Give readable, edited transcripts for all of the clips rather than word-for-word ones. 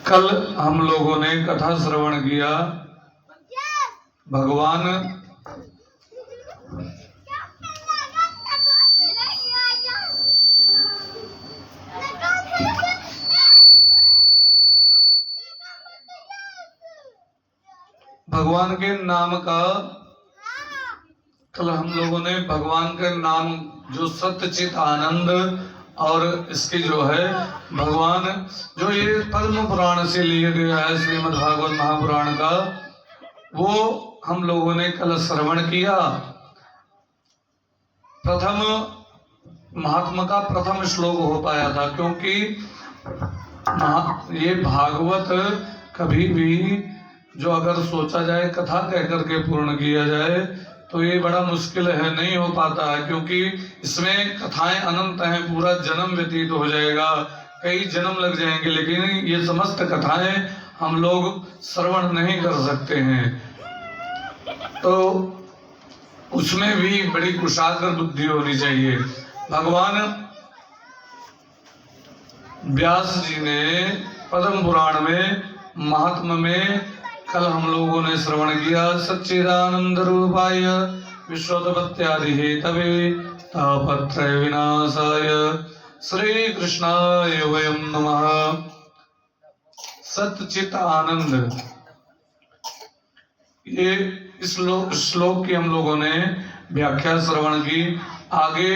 कल हम लोगों ने कथा श्रवण किया। भगवान भगवान के नाम का कल हम लोगों ने भगवान के नाम जो सत्यचित आनंद और इसकी जो है भगवान जो ये पद्म पुराण से लिए गया है श्रीमद् भागवत महापुराण का, वो हम लोगों ने कल श्रवण किया। प्रथम महात्मा का प्रथम श्लोक हो पाया था, क्योंकि ये भागवत कभी भी जो अगर सोचा जाए कथा कह करके पूर्ण किया जाए तो ये बड़ा मुश्किल है, नहीं हो पाता है, क्योंकि इसमें कथाएं अनंत हैं, पूरा जन्म व्यतीत हो जाएगा, कई जन्म लग जाएंगे, लेकिन ये समस्त कथाएं हम लोग श्रवण नहीं कर सकते हैं। तो उसमें भी बड़ी कुशाग्र बुद्धि होनी चाहिए। भगवान व्यास जी ने पद्म पुराण में महात्मा में कल हम लोगों ने श्रवण किया। सच्चिदानंद रूपाय विश्वोत्पत्त्यादि हेतवे तापत्रय विनाशाय श्री कृष्णाय वयं नमः। सच्चित आनंद, ये इस श्लोक की हम लोगों ने व्याख्या श्रवण की। आगे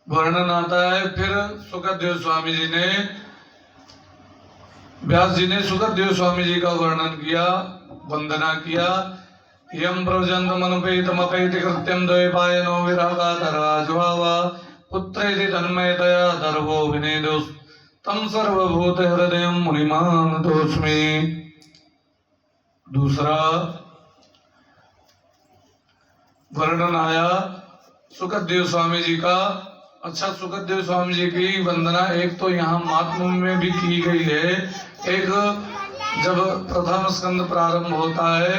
वर्णन आता है। फिर सुखदेव स्वामी जी ने व्यास जी ने सुखदेव स्वामी जी का वर्णन किया, वंदना किया। यम प्रवजंत मनुपेतमपेति कृत्यम द्वैपायनो विरागातराजभावा पुत्रेति तन्मयतया दर्भो विनेदुस् तम सर्वभूत हृदयं मुनिमानतोऽस्मि। दूसरा वर्णन आया सुखदेव स्वामी जी का। अच्छा, सुखदेव स्वामी जी की वंदना एक तो यहाँ महात्मा में भी की गई है, एक जब प्रथम स्कंद प्रारंभ होता है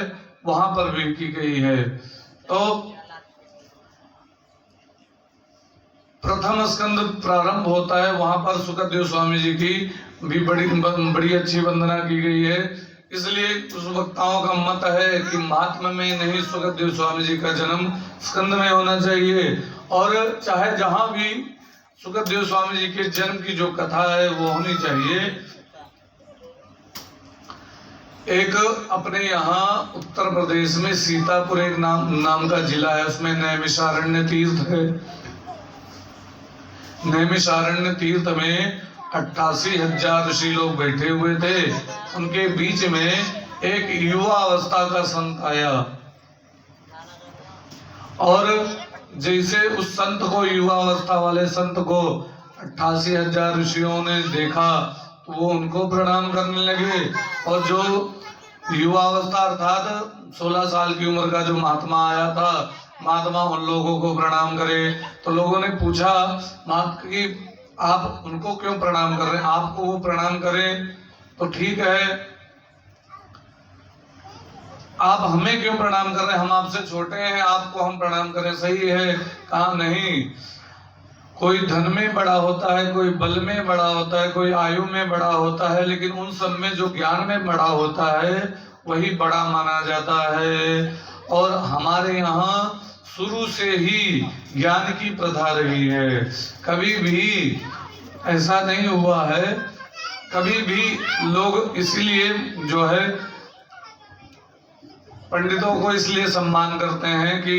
वहां पर भी की गई है। तो प्रथम स्कंद प्रारंभ होता है वहां पर सुखदेव स्वामी जी की भी बड़ी अच्छी वंदना की गई है। इसलिए उस वक्ताओं का मत है कि महात्मा में नहीं, सुखदेव स्वामी जी का जन्म स्कंद में होना चाहिए, और चाहे जहां भी सुखदेव स्वामी जी के जन्म की जो कथा है वो होनी चाहिए। एक अपने यहाँ उत्तर प्रदेश में सीतापुर एक नाम का जिला है, उसमें नैमिषारण्य तीर्थ है। नैमिषारण्य तीर्थ में 88,000 ऋषि लोग बैठे हुए थे। उनके बीच में एक युवा अवस्था का संत आया, और जैसे उस संत को, युवा अवस्था वाले संत को 88,000 ऋषियों ने देखा तो वो उनको प्रणाम करने लगे। और जो युवा अवस्था अर्थात 16 साल की उम्र का जो महात्मा आया था, महात्मा उन लोगों को प्रणाम करे। तो लोगों ने पूछा महात्मा कि आप उनको क्यों प्रणाम कर रहे हैं, आपको वो प्रणाम करें तो ठीक है, आप हमें क्यों प्रणाम कर रहे हैं, हम आपसे छोटे हैं, आपको हम प्रणाम करें सही है? कहा नहीं, कोई धन में बड़ा होता है, कोई बल में बड़ा होता है, कोई आयु में बड़ा होता है, लेकिन उन सब में जो ज्ञान में बड़ा होता है वही बड़ा माना जाता है। और हमारे यहाँ शुरू से ही ज्ञान की प्रथा रही है, कभी भी ऐसा नहीं हुआ है। कभी भी लोग इसलिए जो है पंडितों को इसलिए सम्मान करते हैं कि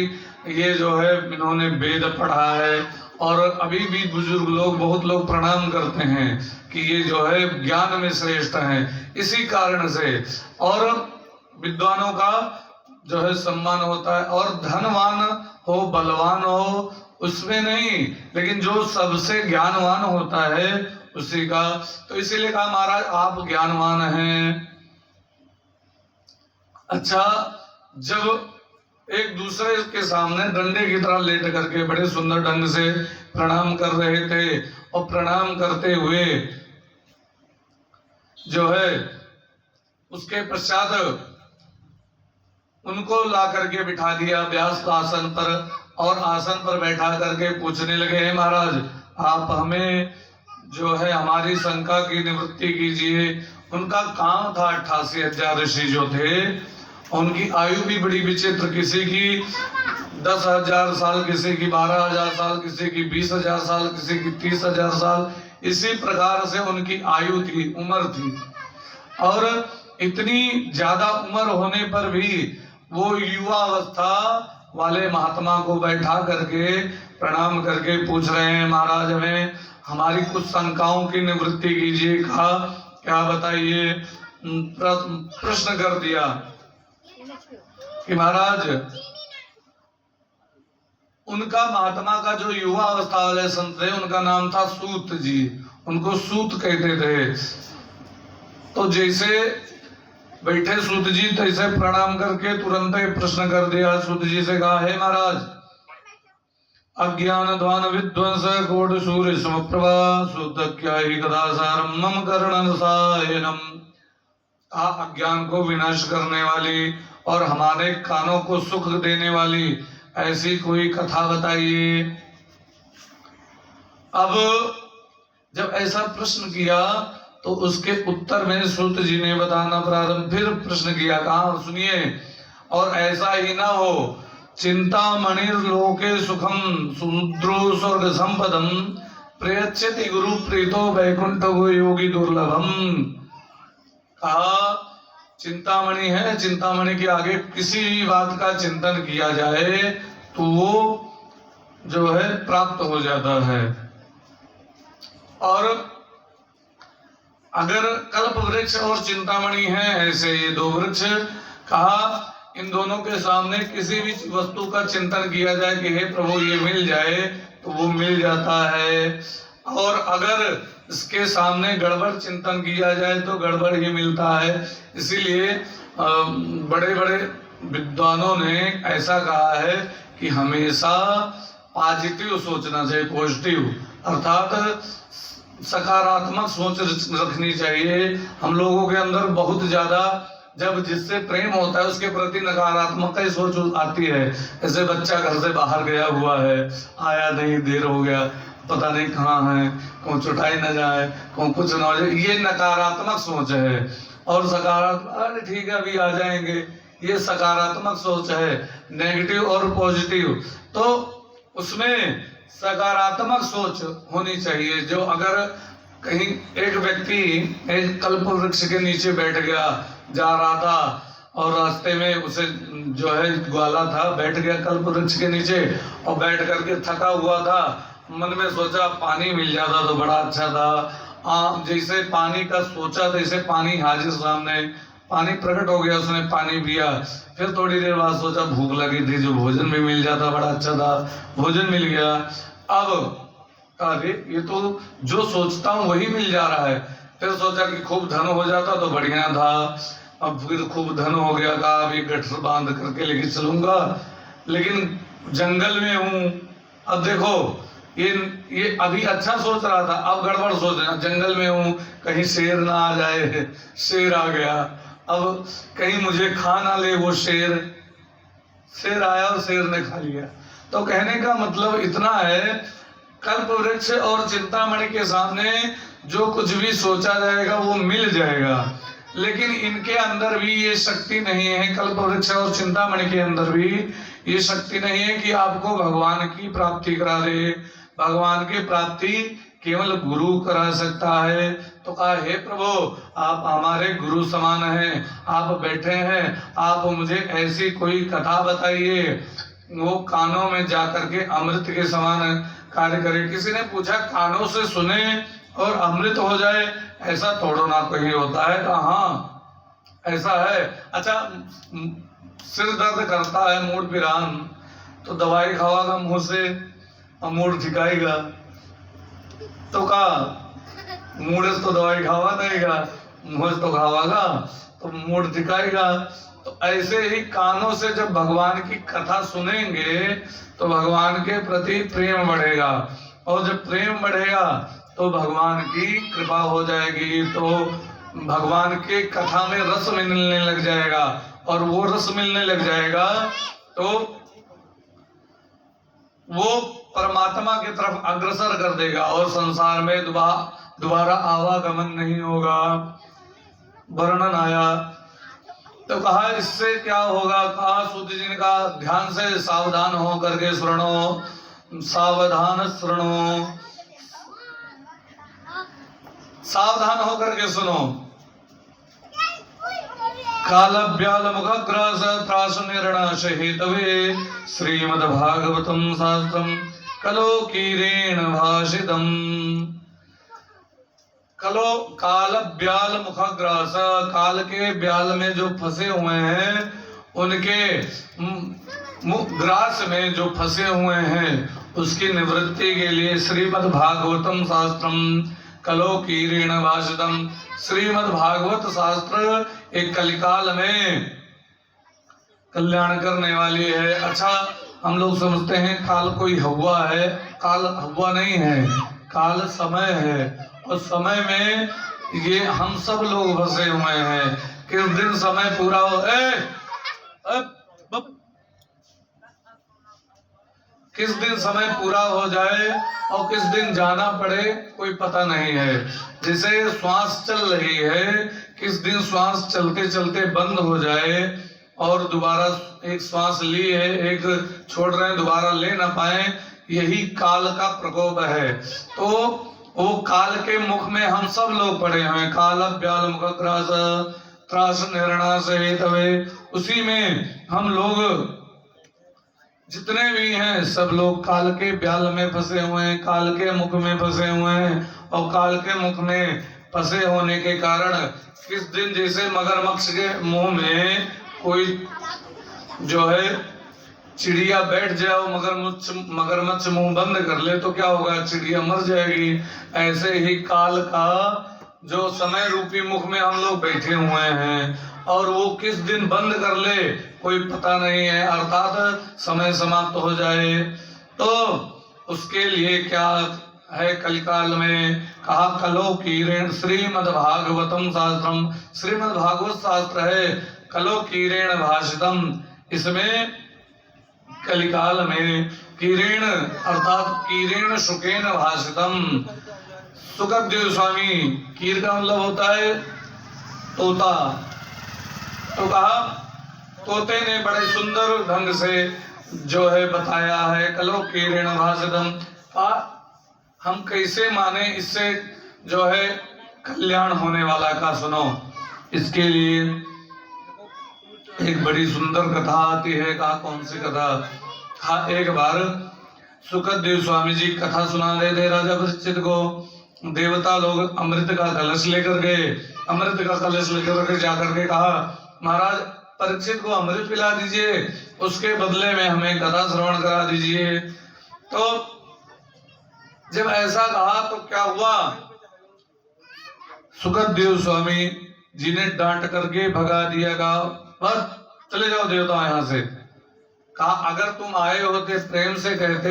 ये जो है इन्होंने वेद पढ़ा है, और अभी भी बुजुर्ग लोग, बहुत लोग प्रणाम करते हैं कि ये जो है ज्ञान में श्रेष्ठ हैं, इसी कारण से। और विद्वानों का जो है सम्मान होता है, और धनवान हो बलवान हो उसमें नहीं, लेकिन जो सबसे ज्ञानवान होता है उसी का। तो इसीलिए कहा महाराज आप ज्ञानवान हैं। अच्छा, जब एक दूसरे के सामने डंडे की तरह लेट करके बड़े सुंदर ढंग से प्रणाम कर रहे थे, और प्रणाम करते हुए जो है उसके पश्चात उनको ला करके बिठा दिया व्यास आसन पर, और आसन पर बैठा करके पूछने लगे, हे महाराज आप हमें जो है हमारी शंका की निवृत्ति कीजिए। उनका काम था 88,000 ऋषि जो थे, उनकी आयु भी बड़ी विचित्र, किसी की 10,000 साल, किसी की 12,000 साल, किसी की 20,000 साल, किसी की 30,000 साल, इसी प्रकार से उनकी आयु थी, उम्र थी। और इतनी ज्यादा उम्र होने पर भी वो युवा अवस्था वाले महात्मा को बैठा करके प्रणाम करके पूछ रहे हैं, महाराज हमें हमारी कुछ शंकाओं की निवृत्ति कीजिए। कहा क्या बताइए? प्रश्न कर दिया कि महाराज उनका महात्मा का जो युवा अवस्था वाले संत थे उनका नाम था सूत जी, उनको सूत कहते थे। तो जैसे बैठे सूत जी तैसे प्रणाम करके तुरंत ही प्रश्न कर दिया। सूत जी से कहा, हे महाराज, अज्ञान ध्वान विध्वंस कोट सूर्य समप्रभा सूत क्या ही कदासारम मम कर्णनसायनम। अज्ञान को विनाश करने वाली और हमारे कानों को सुख देने वाली ऐसी कोई कथा बताइए। अब जब ऐसा प्रश्न किया तो उसके उत्तर में सूत जी ने बताना प्रारंभ, फिर प्रश्न किया, कहा सुनिए, और ऐसा ही ना हो, चिंतामणि लोके सुखम सुद्रो स्वर्ग संपदम प्रयच्छति गुरु प्रीतो वैकुंठ योगी दुर्लभम। कहा चिंतामणि है, चिंतामणि के आगे किसी भी बात का चिंतन किया जाए तो वो जो है प्राप्त हो जाता है। और अगर कल्प वृक्ष और चिंतामणि है ऐसे ये दो वृक्ष, कहा इन दोनों के सामने किसी भी वस्तु का चिंतन किया जाए कि हे प्रभु ये मिल जाए तो वो मिल जाता है, और अगर इसके सामने गड़बड़ चिंतन किया जाए तो गड़बड़ ही मिलता है। इसीलिए बड़े बड़े विद्वानों ने ऐसा कहा है कि हमेशा पॉजिटिव सोचना चाहिए, पॉजिटिव अर्थात सकारात्मक सोच रखनी चाहिए। हम लोगों के अंदर बहुत ज्यादा जब जिससे प्रेम होता है उसके प्रति नकारात्मक ही सोच आती है। ऐसे बच्चा घर से बाहर गया हुआ है, आया नहीं, देर हो गया, पता नहीं कहाँ है, कौन चुटाई न जाए, कौन कुछ ना हो जाए, ये नकारात्मक सोच है। और सकारात्मक, अरे ठीक है अभी आ जाएंगे, ये सकारात्मक सोच है। नेगेटिव और पॉजिटिव, तो उसमें सकारात्मक सोच होनी चाहिए। जो अगर कहीं एक व्यक्ति एक कल्प वृक्ष के नीचे बैठ गया, जा रहा था और रास्ते में उसे जो है ग्वाला था, बैठ गया कल्प वृक्ष के नीचे और बैठ करके थका हुआ था, मन में सोचा पानी मिल जाता तो बड़ा अच्छा था। जैसे पानी का सोचा तैसे पानी हाजिर सामने, पानी प्रकट हो गया, उसने पानी पिया। फिर थोड़ी देर बाद सोचा भूख लगी थी, जो भोजन भी मिल जाता बड़ा अच्छा था, भोजन मिल गया। अब अरे ये तो जो सोचता हूँ वही मिल जा रहा है। फिर सोचा कि खूब धन हो जाता तो बढ़िया था। अब फिर खूब धन हो गया, कहा अभी गठर बांध करके लेके चलूंगा, लेकिन जंगल में हूँ। अब देखो ये अभी अच्छा सोच रहा था, अब गड़बड़ सोच रहा, जंगल में हूँ, कहीं शेर ना आ जाए, शेर आ गया, अब कहीं मुझे खा ना ले वो शेर। शेर आया और शेर ने खा लिया। तो कहने का मतलब इतना है, कल्प वृक्ष और चिंतामणि के सामने जो कुछ भी सोचा जाएगा वो मिल जाएगा, लेकिन इनके अंदर भी ये शक्ति नहीं है, कल्प वृक्ष और चिंतामणि के अंदर भी ये शक्ति नहीं है कि आपको भगवान की प्राप्ति करा दे। भगवान की प्राप्ति केवल गुरु करा सकता है। तो कहा हे प्रभु आप हमारे गुरु समान हैं, आप बैठे हैं, आप मुझे ऐसी कोई कथा बताइए वो कानों में जाकर के अमृत के समान कार्य करे। किसी ने पूछा कानों से सुने और अमृत हो जाए, ऐसा थोड़ा ना कहीं होता है। हाँ ऐसा है। अच्छा सिर दर्द करता है, मूड पिरान, तो दवाई खावागा मुंह से और मूड ठिकाएगा। तो कहा मूड तो दवाई खावा देगा, मुंह तो खावागा तो मूड ठिकाएगा। तो ऐसे ही कानों से जब भगवान की कथा सुनेंगे तो भगवान के प्रति प्रेम बढ़ेगा, और जब प्रेम बढ़ेगा तो भगवान की कृपा हो जाएगी। तो भगवान के कथा में रस मिलने लग जाएगा, और वो रस मिलने लग जाएगा तो वो परमात्मा की तरफ अग्रसर कर देगा, और संसार में दोबारा आवागमन नहीं होगा, वर्णन आया। तो कहा इससे क्या होगा, कहा सूत जी ने कहा ध्यान से सावधान हो करके सुनो, सावधान सुनो, सावधान होकर के सुनो। काल व्याल मुखग्रास त्रास निर्णाश हेतवे श्रीमद्भागवतम शास्त्रम कलो कीरेण भाषितम। कलो काल ब्याल मुखग्रास, काल के ब्याल में जो फंसे हुए हैं उनके ग्रास में जो फंसे हुए हैं उसकी निवृत्ति के लिए श्रीमद् भागवतम शास्त्रम कलो कीरेण भाषितम। श्रीमद् भागवत शास्त्र एक कलिकाल में कल्याण करने वाली है। अच्छा, हम लोग समझते हैं काल कोई हवा है, काल हवा नहीं है, काल समय है। और समय में ये हम सब लोग फंसे हुए हैं। किस दिन समय पूरा हो, किस दिन समय पूरा हो जाए और किस दिन जाना पड़े कोई पता नहीं है। जैसे श्वास चल रही है, किस दिन श्वास चलते चलते बंद हो जाए और दोबारा एक श्वास ली है, एक छोड़ रहे हैं, दोबारा ले ना पाए, यही काल का प्रकोप है। तो वो काल के मुख में हम सब लोग पड़े हैं। काल व्याल मुखग्रास त्रास निर्णास हेतवे, उसी में हम लोग जितने भी हैं सब लोग काल के ब्याल में फंसे हुए हैं, काल के मुख में फंसे हुए हैं। और काल के मुख में फंसे होने के कारण किस दिन जैसे मगरमच्छ के मुंह में कोई जो है चिड़िया बैठ जाए, मगरमच्छ मुंह बंद कर ले तो क्या होगा, चिड़िया मर जाएगी। ऐसे ही काल का जो समय रूपी मुख में हम लोग बैठे हुए हैं और वो किस दिन बंद कर ले कोई पता नहीं है, अर्थात समय समाप्त हो जाए। तो उसके लिए क्या है, कलिकाल में कहा कलो कीरेण श्रीमद् भागवतम शास्त्रम, श्रीमद् भागवत शास्त्र है कलो कीरेण भाषितम। इसमें कलिकाल में कीरेण अर्थात कीरेण शुकेन भाषितम। सुखदेव स्वामी, कीर का मतलब होता है तोता, तो कहा तोते ने बड़े सुंदर ढंग से जो है बताया है कलो कीरेण भाषितम। हम कैसे माने, इससे जो है कल्याण होने वाला का सुनो। इसके लिए एक बड़ी सुंदर कथा आती है। कहा कौन सी कथा, हाँ एक बार सुखदेव स्वामी जी कथा सुना रहे थे राजा परीक्षित को। देवता लोग अमृत का कलश लेकर गए, अमृत का कलश लेकर के जाकर के कहा महाराज परीक्षित को अमृत पिला दीजिए, उसके बदले में हमें कथा श्रवण करा दीजिए। तो जब ऐसा कहा तो क्या हुआ, सुखदेव स्वामी जी ने डांट करके भगा दिया। कहा बस चले जाओ देवता यहाँ से। कहा अगर तुम आए होते प्रेम से कहते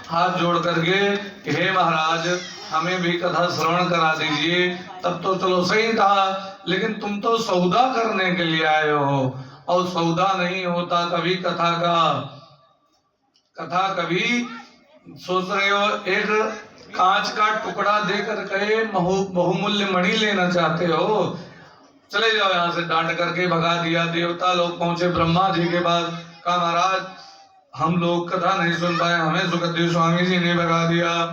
हाथ जोड़ करके हे महाराज हमें भी कथा श्रवण करा दीजिए, तब तो चलो सही था, लेकिन तुम तो सौदा करने के लिए आए हो और सौदा नहीं होता कभी कथा का। कथा कभी सोच रहे हो एक कांच का टुकड़ा देकर के बहुमूल्य मणि लेना चाहते हो, चले जाओ यहाँ से। डांट करके भगा दिया। देवता लोग पहुंचे ब्रह्मा जी के पास, कहा महाराज हम लोग कथा नहीं सुन पाए, हमें सुखदेव स्वामी जी ने भगा दिया।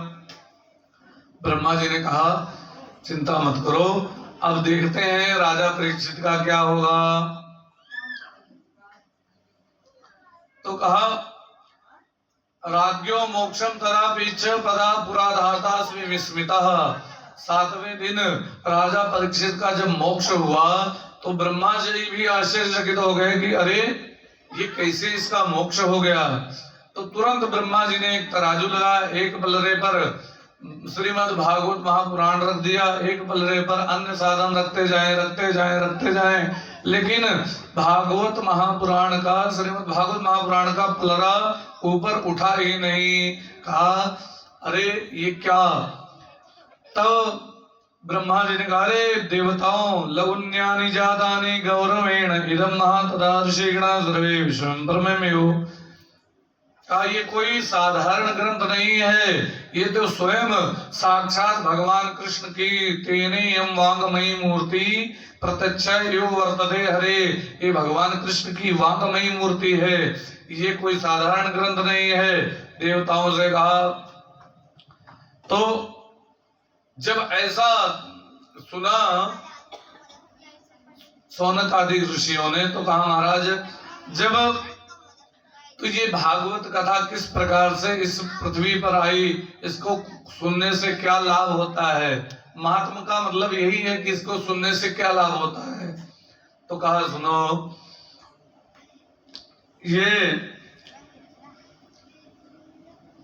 ब्रह्मा जी ने कहा चिंता मत करो, अब देखते हैं राजा परीक्षित का क्या होगा। तो कहा राज्यो मोक्षम तरा पीछ पदा पुराधातास्मि विस्मितः। 7वें दिन राजा परीक्षित का जब मोक्ष हुआ तो ब्रह्मा जी भी आश्चर्यचकित हो गए कि अरे ये कैसे इसका मोक्ष हो गया। तो तुरंत ब्रह्मा जी ने एक तराजू लगाया, एक पलरे पर श्रीमद् भागवत महापुराण रख दिया, एक पलरे पर अन्य साधन रखते जाएं। लेकिन भागवत महापुराण का, श्रीमद् भागवत महापुराण का पलरा ऊपर उठा ही नहीं। कहा अरे ये क्या। तब ब्रह्मा जी ने कहा अरे देवताओं लवन्यानि जातानि गौरवेण इदं महातदार्षिगणा सर्वे विश्वं ब्रह्ममेव। कहा ये कोई साधारण ग्रंथ नहीं है, ये तो स्वयं साक्षात भगवान कृष्ण की तेने यम वांगमयी मूर्ति प्रत्यक्ष यो वर्तते हरे, ये भगवान कृष्ण की वांगमयी मूर्ति है, ये कोई साधारण ग्रंथ नहीं है। देवताओं से कहा। तो जब ऐसा सुना सौनक आदि ऋषियों ने तो कहा महाराज जब तो ये भागवत कथा किस प्रकार से इस पृथ्वी पर आई, इसको सुनने से क्या लाभ होता है, महात्मा का मतलब यही है कि इसको सुनने से क्या लाभ होता है। तो कहा सुनो, ये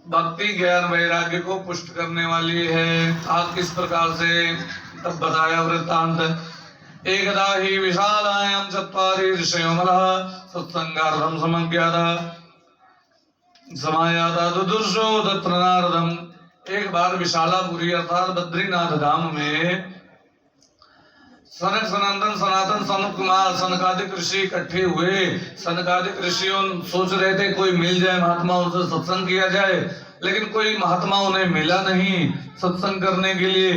भक्ति ज्ञान वैराग्य को पुष्ट करने वाली है। कहा किस प्रकार से, तब बताया वृत्तांत। एकदा ही विशालायां चत्वारि ऋषयो मलः सत्संगार्थं समज्ञाता समायाता दुदुर्शो तत्र नारदम। एक बार विशालापुरी अर्थात बद्रीनाथ धाम में सनक सनंदन सनातन सनक कुमार सनकादिक ऋषि इकट्ठे हुए। सनकादिक ऋषियों सोच रहे थे कोई मिल जाए महात्मा उनसे सत्संग किया जाए, लेकिन कोई महात्मा उन्हें मिला नहीं सत्संग करने के लिए।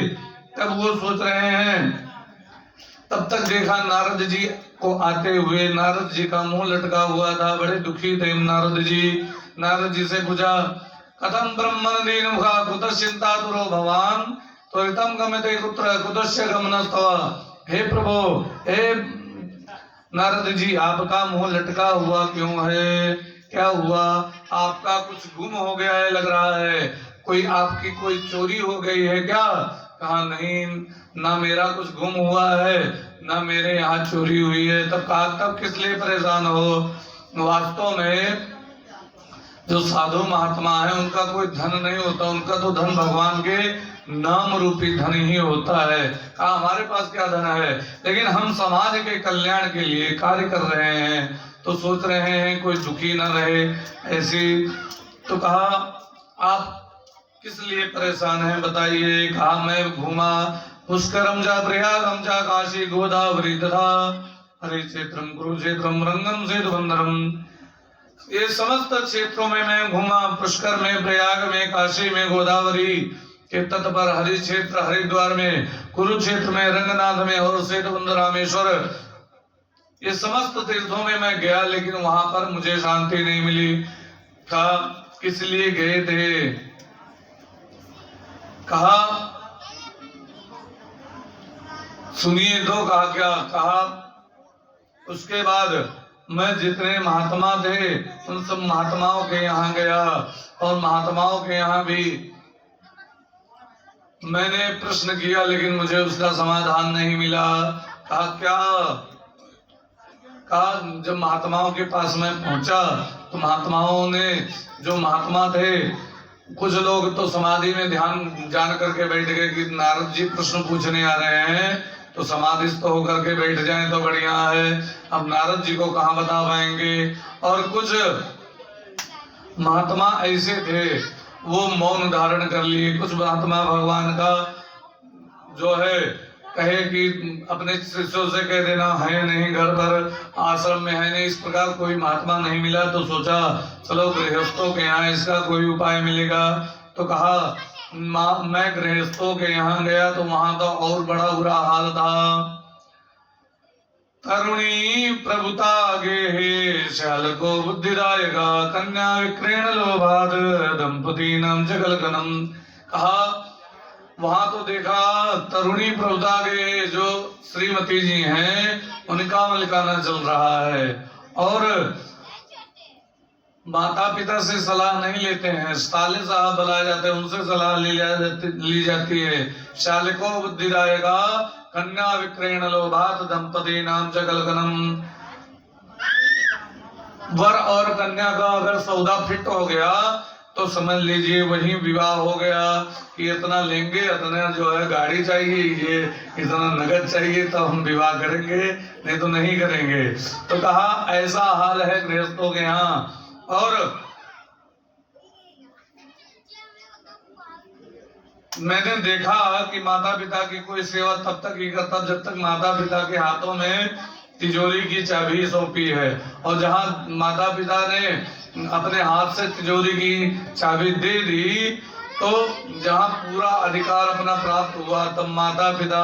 तब वो सोच रहे हैं, तब तक देखा नारद जी को आते हुए। नारद जी का मुंह लटका हुआ था, बड़े दुखी थे नारद जी। नारद जी से पूछा, कथम ब्रह्मण दीन मुखा कुतः चिंतातुरो भवान त्वरितम गमते कुत्र कुतस्य गमनस्तव। हे प्रभु, हे नारद जी, आपका मुंह लटका हुआ क्यों है, क्या हुआ, आपका कुछ गुम हो गया है लग रहा है, कोई आपकी कोई चोरी हो गई है क्या। कहा नहीं, ना मेरा कुछ गुम हुआ है ना मेरे यहाँ चोरी हुई है। तब कहा तब किस लिए परेशान हो, वास्तव में जो साधु महात्मा है उनका कोई धन नहीं होता, उनका तो धन भगवान के नाम रूपी धन ही होता है। कहा हमारे पास क्या धन है, लेकिन हम समाज के कल्याण के लिए कार्य कर रहे हैं तो सोच रहे हैं कोई दुखी न रहे ऐसी। तो कहा आप किस लिए परेशान हैं बताइए। कहा मैं घूमा पुष्करम जा प्रयागम जा काशी गोदावरी तथा हरि क्षेत्रम कुरुक्षेत्रम रंगम सेतुबंधरम। ये समस्त क्षेत्रों में मैं घूमा, पुष्कर में, प्रयाग में, काशी में, गोदावरी के तट पर, हरि क्षेत्र हरिद्वार में, कुरुक्षेत्र में, रंगनाथ में और सेतुबंध रामेश्वर, ये समस्त तीर्थों में मैं गया, लेकिन वहां पर मुझे शांति नहीं मिली। कहा किस लिए गए थे। कहा सुनिए तो। कहा क्या। कहा उसके बाद मैं जितने महात्मा थे उन सब महात्माओं के यहाँ गया और महात्माओं के यहाँ भी मैंने प्रश्न किया, लेकिन मुझे उसका समाधान नहीं मिला। कहा क्या। कहा जब महात्माओं के पास मैं पहुंचा तो महात्माओं ने, जो महात्मा थे, कुछ लोग तो समाधि में ध्यान जान करके बैठ गए कि नारद जी प्रश्न पूछने आ रहे हैं तो समाधिस्थ होकर के बैठ जाएं तो बढ़िया है, अब नारद जी को कहाँ बता पाएंगे। और कुछ महात्मा ऐसे थे वो मौन धारण कर लिए। कुछ महात्मा भगवान का जो है कहे कि अपने शिष्यों से कह देना है नहीं, घर पर आश्रम में है नहीं, इस प्रकार कोई महात्मा नहीं मिला तो सोचा चलो गृहस्थों के यहाँ इसका कोई उपाय मिलेगा। तो कहा मैं गृहस्थों के यहाँ गया तो वहां तो और बड़ा बुरा हाल था। तरुणी प्रभुता गे शाल को बुद्धिदायका कन्या विक्रेण लोभाद दंपति नाम जगलकनम। कहा वहां तो देखा तरुणी प्रभुता गे जो श्रीमती जी हैं उनका मलिकाना चल रहा है और माता पिता से सलाह नहीं लेते हैं, साले साहब बुलाए जाते हैं उनसे सलाह ली जाती है। शालिको बुद्धिदायका कन्या विक्रयण लोभात दंपति नाम जगलगनम। वर और कन्या का अगर सौदा फिट हो गया तो समझ लीजिए वही विवाह हो गया कि इतना लेंगे, इतना जो है गाड़ी चाहिए, ये इतना नगद चाहिए तो हम विवाह करेंगे, नहीं तो नहीं करेंगे। तो कहा ऐसा हाल है गृहस्थों के यहाँ। और मैंने देखा कि माता पिता की कोई सेवा तब तक ही करता जब तक माता पिता के हाथों में तिजोरी की चाबी सौंपी है, और जहां माता पिता ने अपने हाथ से तिजोरी की चाबी दे दी, तो जहाँ पूरा अधिकार अपना प्राप्त हुआ, तब माता पिता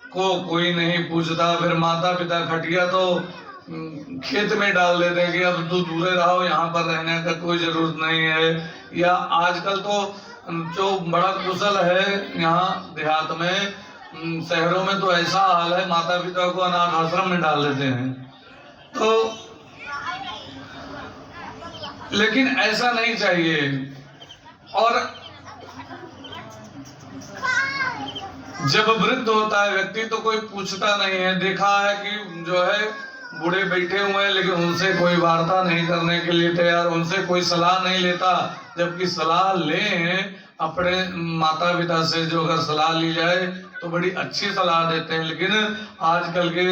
को कोई नहीं पूछता। फिर माता पिता खटिया तो खेत में डाल देते हैं कि अब तू दूर रहो, यहाँ पर रहने का कोई जरूरत नहीं है। या आजकल तो जो बड़ा कुशल है यहाँ देहात में, शहरों में तो ऐसा हाल है, माता पिता को अनाथ आश्रम में डाल देते हैं। तो लेकिन ऐसा नहीं चाहिए। और जब वृद्ध होता है व्यक्ति तो कोई पूछता नहीं है। देखा है कि जो है बूढ़े बैठे हुए हैं, लेकिन उनसे कोई वार्ता नहीं करने के लिए तैयार, उनसे कोई सलाह नहीं लेता। जबकि सलाह लें अपने माता पिता से, जो अगर सलाह ली जाए तो बड़ी अच्छी सलाह देते हैं। लेकिन आजकल के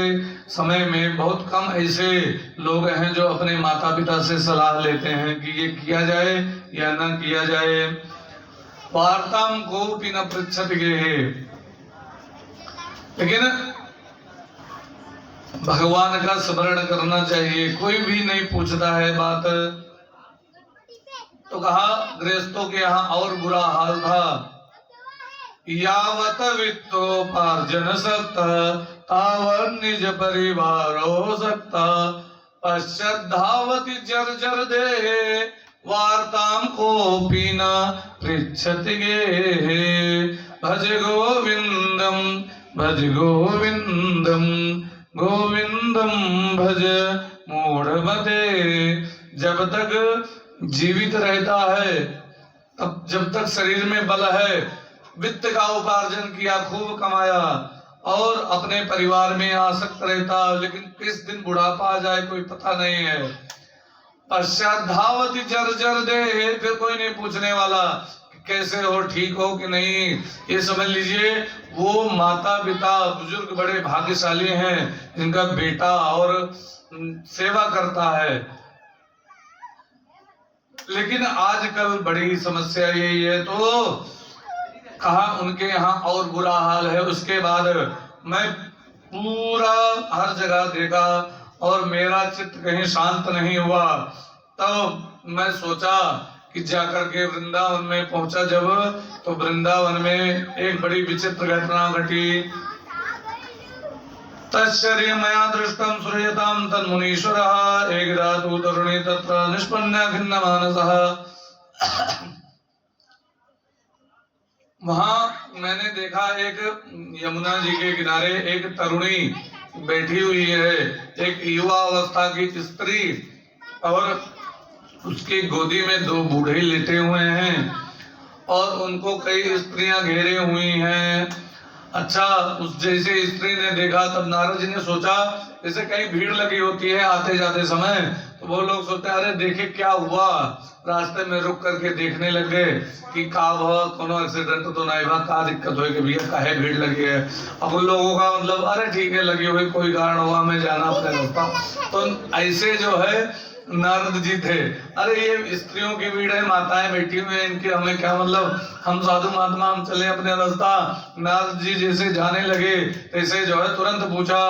समय में बहुत कम ऐसे लोग हैं जो अपने माता पिता से सलाह लेते हैं कि ये किया जाए या न किया जाए। वार्ताम कोपि न पृच्छति गेहे। लेकिन भगवान का स्मरण करना चाहिए। कोई भी नहीं पूछता है बात। तो कहा गृहस्थों के यहाँ और बुरा हाल था। यावत वित्तोपार्जन सकता तावत निज परिवार हो सकता, पश्चात धावति जर्जर देहे वार्ताम कोपि न पृच्छति गेहे। भज गोविंदम भज गोविंदम गोविंदम भज मूढ़मते। जब तक जीवित रहता है, तब जब तक शरीर में बल है, वित्त का उपार्जन किया, खूब कमाया और अपने परिवार में आसक्त रहता, लेकिन किस दिन बुढ़ापा आ जाए कोई पता नहीं है। पश्चात धावति जर्जर देहे। फिर कोई नहीं पूछने वाला कैसे हो, ठीक हो कि नहीं। ये समझ लीजिए वो माता पिता बुजुर्ग बड़े भाग्यशाली हैं जिनका बेटा और सेवा करता है। लेकिन आजकल बड़ी समस्या यही है। तो कहा उनके यहाँ और बुरा हाल है। उसके बाद मैं पूरा हर जगह देखा और मेरा चित्त कहीं शांत नहीं हुआ। तब मैं सोचा कि जाकर के वृंदावन में पहुंचा जब, तो वृंदावन में एक बड़ी विचित्र घटना घटी। तश्चर्य मया दृष्टम सूर्यताम तन्मुनीश्वरः एक धातु तरुणी तत्र निष्पन्न खिन्न मानसः। वहां मैंने देखा एक यमुना जी के किनारे एक तरुणी बैठी हुई है, एक युवा अवस्था की स्त्री, और उसकी गोदी में दो बूढ़े लेटे हुए हैं और उनको कई स्त्रियां घेरे हुई हैं। अच्छा, उस जैसे स्त्री ने देखा तब नारद जी ने सोचा जैसे कहीं भीड़ लगी होती है आते जाते समय, तो वो लोग सोचते हैं अरे देखे क्या हुआ। रास्ते में रुक करके देखने लग गए कि का हुआ, कोनो एक्सीडेंट तो नहीं हुआ, का दिक्कत हुई कि भैया काहे भीड़ लगी है। अब उन लोगों का मतलब अरे ठीक है लगी हुई, कोई कारण हुआ, मैं जाना अपने रास्ता। तो ऐसे जो है नारद जी थे। अरे ये स्त्रियों की भीड़ है, माताएं बैठी हुई हैं, इनके हमें क्या मतलब, हम साधु महात्मा हम चले अपने रास्ता। नारद जी जैसे जाने लगे तैसे जो है तुरंत पूछा,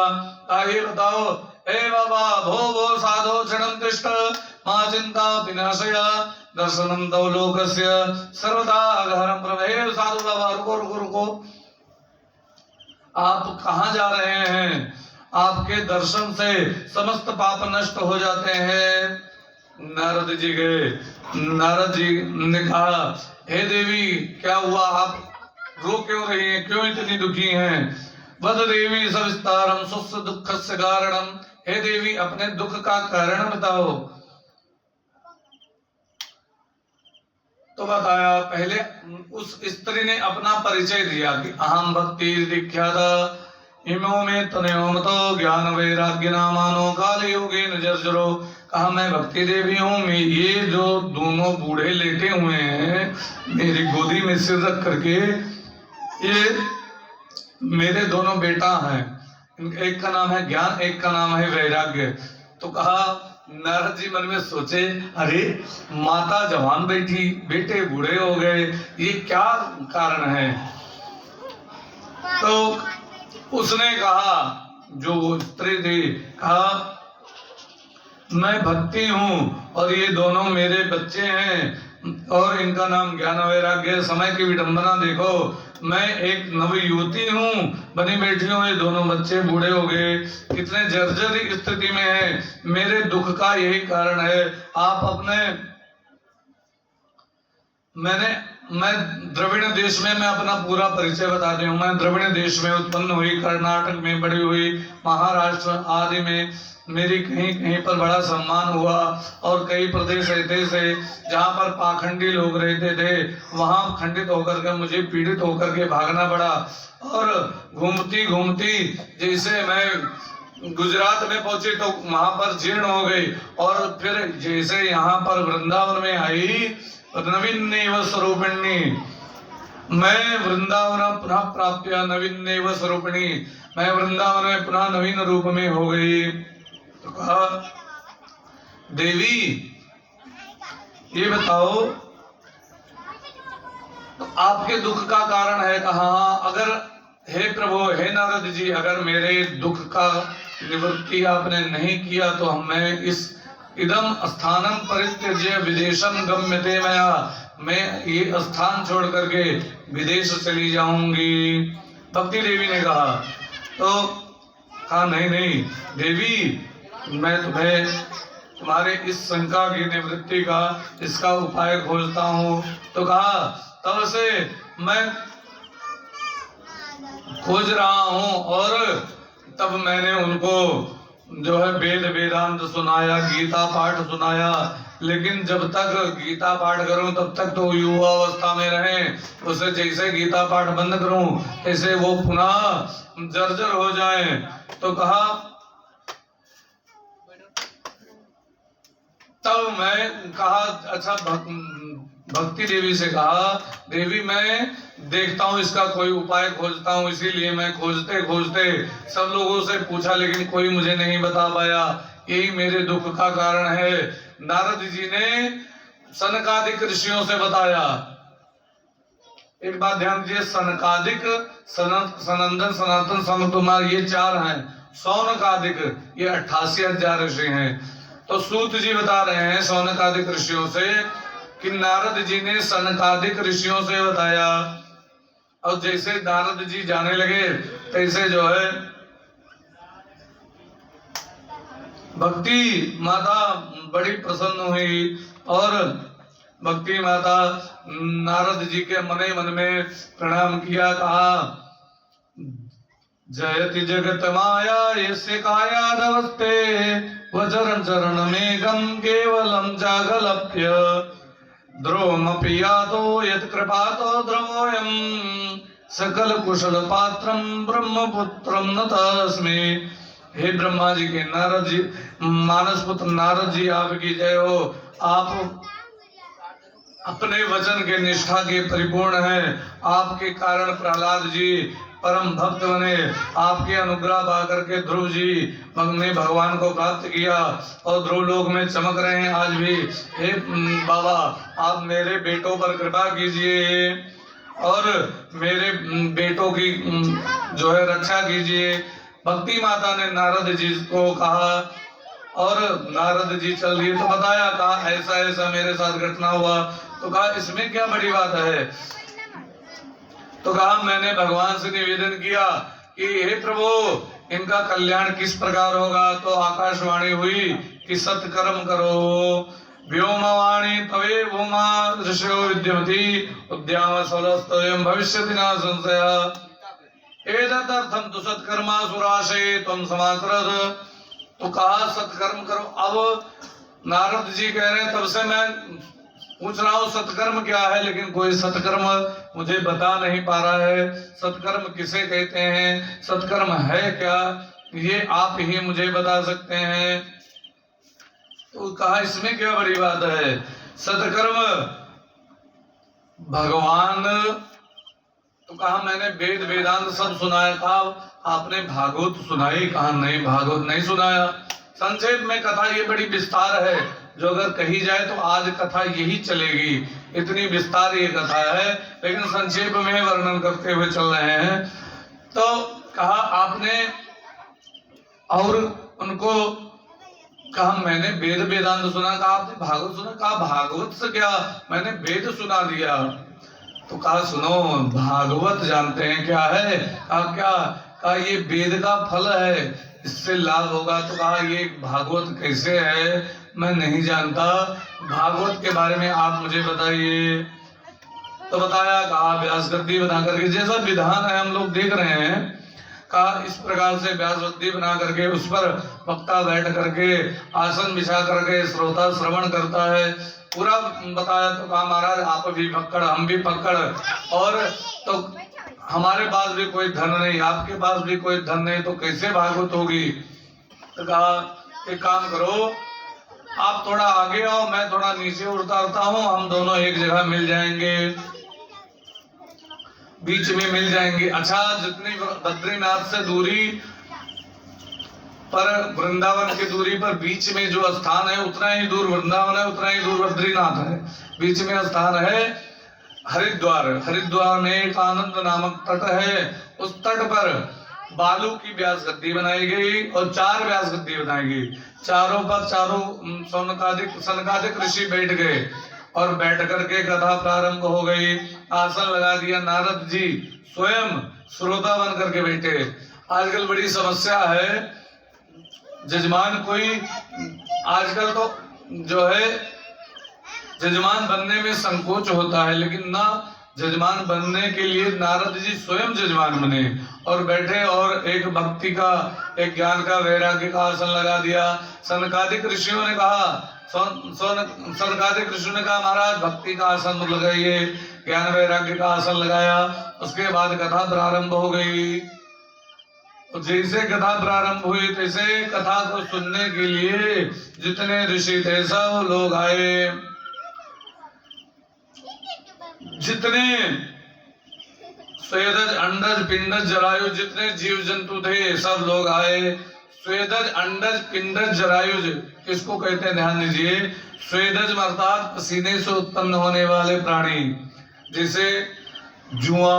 आगे बताओ हे बाबा भो भो साधो क्षणं तिष्ठ मा चिंता विनाशया दर्शनम तव लोकस्य सर्वदा अघहरं प्रभु। हे साधु बाबा रुको रुको रुको, आप कहाँ जा रहे हैं? आपके दर्शन से समस्त पाप नष्ट हो जाते हैं। नारद जी गए। नारद जी ने कहा हे देवी क्या हुआ, आप रो क्यों रही हैं, क्यों इतनी दुखी हैं? वद देवी सविस्तारम सुस्य दुःखस्य कारणम। हे देवी अपने दुख का कारण बताओ। तो बताया, पहले उस स्त्री ने अपना परिचय दिया कि अहम भक्ति दीख्याता इमो में तनयो मतो ज्ञान वैराग्य नामानो काल योगे नजर्जरो। कहा मैं भक्ति देवी हूँ। मैं ये जो दोनों बूढ़े लेटे हुए हैं मेरी गोदी में सिर रख करके, ये मेरे दोनों बेटा हैं। एक का नाम है ज्ञान, एक का नाम है वैराग्य। तो कहा नारद जी मन में सोचे अरे माता जवान बैठी, बेटे बूढ़े हो गए, ये क्या कारण है? तो उसने कहा, जो वो स्त्री थी, कहा मैं भक्ति हूँ और ये दोनों मेरे बच्चे हैं और इनका नाम ज्ञान वैराग्य। समय की विडंबना देखो, मैं एक नव युवती हूँ, बनी बैठी हूँ, ये दोनों बच्चे बूढ़े हो गए, कितने जर्जर स्थिति में है। मेरे दुख का यही कारण है। आप अपने मैं द्रविड़ देश में, मैं अपना पूरा परिचय बता दूं। मैं द्रविड़ देश में उत्पन्न हुई, कर्नाटक में बड़ी हुई, महाराष्ट्र आदि में मेरी कहीं कहीं पर बड़ा सम्मान हुआ और कई प्रदेश ऐसे थे जहाँ पर पाखंडी लोग रहते थे, वहां खंडित होकर के मुझे पीड़ित होकर के भागना पड़ा। और घूमती घूमती जैसे मैं गुजरात में पहुंची तो वहां पर जीर्ण हो गई, और फिर जैसे यहाँ पर वृंदावन में आई, नवीन स्वरूपिणी, मैं वृंदावन पुनः प्राप्य नवीन स्वरूपिणी, मैं वृंदावन में पुनः नवीन रूप में हो गई। तो कहा देवी ये बताओ तो आपके दुख का कारण है। कहा अगर हे प्रभु, हे नारद जी, अगर मेरे दुख का निवृत्ति आपने नहीं किया तो मैं इस इदम स्थानम परित्यज्य विदेशम गम्यते मया, मैं ये स्थान छोड़ करके विदेश चली जाऊंगी। भक्ति देवी ने कहा। तो कहा नहीं नहीं देवी, मैं तुम्हें तुम्हारे इस शंका की निवृत्ति का इसका उपाय खोजता हूँ। तो कहा तब से मैं खोज रहा हूँ, और तब मैंने उनको जो है वेद वेदांत सुनाया, गीता पाठ सुनाया, लेकिन जब तक गीता पाठ करूं तब तक तो युवा अवस्था में रहे, उसे जैसे गीता पाठ बंद करूं ऐसे वो पुनः जर्जर हो जाए। तो कहा तब मैं कहा अच्छा, भक्ति देवी से कहा देवी मैं देखता हूँ इसका कोई उपाय खोजता हूँ। इसीलिए मैं खोजते खोजते सब लोगों से पूछा, लेकिन कोई मुझे नहीं बता पाया। यही मेरे दुख का कारण है। नारद जी ने सनकादिक ऋषियों से बताया। एक बात ध्यान दीजिए, सनकादिक, सनंदन, सनातन, सनतकुमार, ये चार हैं। सौनकादिक ये 88,000 ऋषि हैं। तो सूत जी बता रहे हैं सौनकादिक ऋषियों से कि नारद जी ने सनकादिक ऋषियों से बताया, और जैसे नारद जी जाने लगे तैसे जो है भक्ति माता बड़ी प्रसन्न हुई, और भक्ति माता नारद जी के मने मन में प्रणाम किया। कहा जयति जगत माया यस्य कायादवस्ते वचरण चरण मेघम केवलम जागलप्य द्रोमपि यातो यत् कृपातो द्रवोऽयं सकल कुशल पात्रम ब्रह्मपुत्रम न तस्मै। हे ब्रह्मा जी के नारद जी, मानस पुत्र नारद जी आपकी जय हो। आप अपने वचन के निष्ठा के परिपूर्ण हैं। आपके कारण प्रहलाद जी परम भक्त बने, आपके अनुग्रह पा करके ध्रुव जी ने भगवान को प्राप्त किया और ध्रुव लोक में चमक रहे हैं आज भी। हे बाबा, आप मेरे बेटों पर कृपा कीजिए और मेरे बेटों की जो है रक्षा कीजिए। भक्ति माता ने नारद जी को कहा, और नारद जी चल दिए तो बताया, कहा ऐसा ऐसा मेरे साथ घटना हुआ। तो कहा इसमें क्या बड़ी बात है। तो कहा मैंने भगवान से निवेदन किया कि हे प्रभु, इनका कल्याण किस प्रकार होगा। तो आकाशवाणी हुई कि सत्कर्म करो। व्योमवाणी तवे भूमा ऋषयो विद्यमति उद्याम सलस्तोयं भविष्यति न संशय एतदर्थम तु सत्कर्मा सुराशे त्वं समाचरत। तो कहा सत्कर्म करो। अब नारद जी कह रहे हैं तब से मैं पूछ रहा हूँ सत्कर्म क्या है, लेकिन कोई सत्कर्म मुझे बता नहीं पा रहा है। सत्कर्म किसे कहते हैं, सत्कर्म है क्या, ये आप ही मुझे बता सकते हैं। तो कहा इसमें क्या बड़ी बात है। सत्कर्म भगवान, तो कहा मैंने वेद वेदांत सब सुनाया। कहा आपने भागवत सुनाई। कहा नहीं, भागवत नहीं सुनाया। संक्षेप में कथा ये बड़ी विस्तार है, जो अगर कही जाए तो आज कथा यही चलेगी, इतनी विस्तार ये कथा है, लेकिन संक्षेप में वर्णन करते हुए चल रहे हैं। तो कहा आपने, और उनको कहा मैंने वेद वेदांत सुना, कहा आपने भागवत सुना, कहा भागवत से क्या, मैंने वेद सुना दिया। तो कहा सुनो, भागवत जानते हैं क्या है? कहा क्या? कहा ये वेद का फल है, इससे लाभ होगा। तो कहा ये भागवत कैसे है, मैं नहीं जानता, भागवत के बारे में आप मुझे बताइए। तो बताया, कहा व्यास गद्दी बना करके, जैसा विधान है हम लोग देख रहे हैं, कहा इस प्रकार से व्यास गद्दी बना करके उस पर वक्ता बैठ करके आसन बिछा करके श्रोता श्रवण करता है, पूरा बताया। तो कहा महाराज आप भी पकड़, हम भी पकड़, और तो हमारे पास भी कोई धन नहीं, आपके पास भी कोई धन नहीं, तो कैसे भागवत होगी? तो कहा एक काम करो, आप थोड़ा आगे आओ, मैं थोड़ा नीचे उतरता हूँ, हम दोनों एक जगह मिल जाएंगे, बीच में मिल जाएंगे। अच्छा, जितनी बद्रीनाथ से दूरी पर, वृंदावन की दूरी पर बीच में जो स्थान है, उतना ही दूर वृंदावन है, उतना ही दूर बद्रीनाथ है। बीच में स्थान है हरिद्वार। हरिद्वार में एक आनंद नामक तट है, उस तट पर बालू की व्यास गद्दी बनाई गई और 4 व्यास गद्दी बनाई गई। चारों पर चारों सनकादिक ऋषि बैठ गए और बैठ करके कथा प्रारंभ हो गई। आसन लगा दिया, नारद जी स्वयं श्रोता बन करके बैठे। आजकल बड़ी समस्या है, जजमान कोई आजकल तो जो है जजमान बनने में संकोच होता है, लेकिन ना, जजमान बनने के लिए नारद जी स्वयं जजमान बने और बैठे और एक भक्ति का, एक ज्ञान का, वैराग्य का आसन लगा दिया। सनकादिक ऋषियों ने कहा, सनकादिक ऋषियों ने कहा महाराज भक्ति का आसन लगाइए, ज्ञान वैराग्य का आसन लगाया। उसके बाद कथा प्रारंभ हो गई। तो जैसे कथा प्रारंभ हुई, तैसे कथा को सुनने के लिए जितने ऋषि थे सब लोग आए, जितने स्वेदज अंडज पिंडज जरायु जितने जीव जंतु थे सब लोग आए। स्वेदज अंडज पिंडज जरायुज किसको कहते हैं, ध्यान दीजिए। स्वेदज अर्थात पसीने से उत्पन्न होने वाले प्राणी, जैसे जुआ,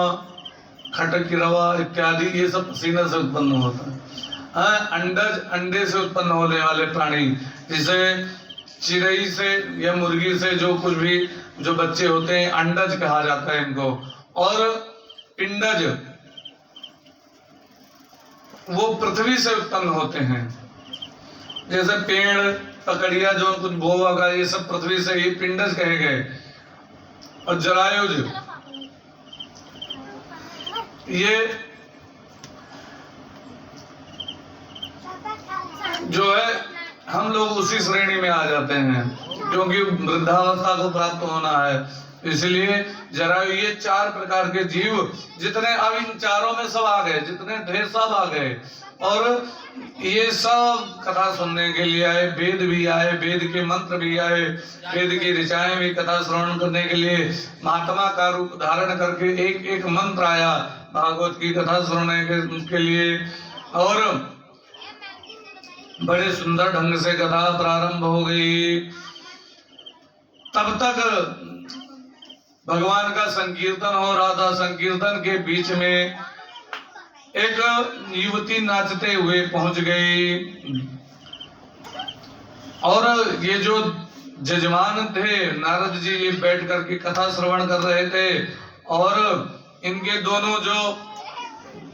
खटक की रवा इत्यादि, ये सब पसीने से उत्पन्न होता है। अंडज अंडे से उत्पन्न होने वाले प्राणी, जैसे चिड़ई से या मुर्गी से जो कुछ भी जो बच्चे होते हैं, अंडज कहा जाता है इनको। और पिंडज वो पृथ्वी से उत्पन्न होते हैं, जैसे पेड़, पकड़िया, जो कुछ बोवा का, ये सब पृथ्वी से ही पिंडज कहे गए। और जरायुज ये जो है हम लोग उसी श्रेणी में आ जाते हैं, क्योंकि वृद्धावस्था को प्राप्त होना है, इसलिए जरायु। ये 4 प्रकार के जीव जितने, अब इन चारों में सब आ गए, जितने थे सब आ गए, और ये सब कथा सुनने के लिए आए। वेद भी आए, वेद के मंत्र भी आए, वेद की ऋचाएं भी कथा श्रवण करने के लिए महात्मा का रूप धारण करके एक एक मंत्र आया भागवत की कथा सुनने के लिए। और बड़े सुंदर ढंग से कथा प्रारंभ हो गई। तब तक भगवान का संकीर्तन हो रहा था। संकीर्तन के बीच में एक युवती नाचते हुए पहुंच गई, और ये जो जजमान थे नारद जी, ये बैठ करके कथा श्रवण कर रहे थे, और इनके दोनों जो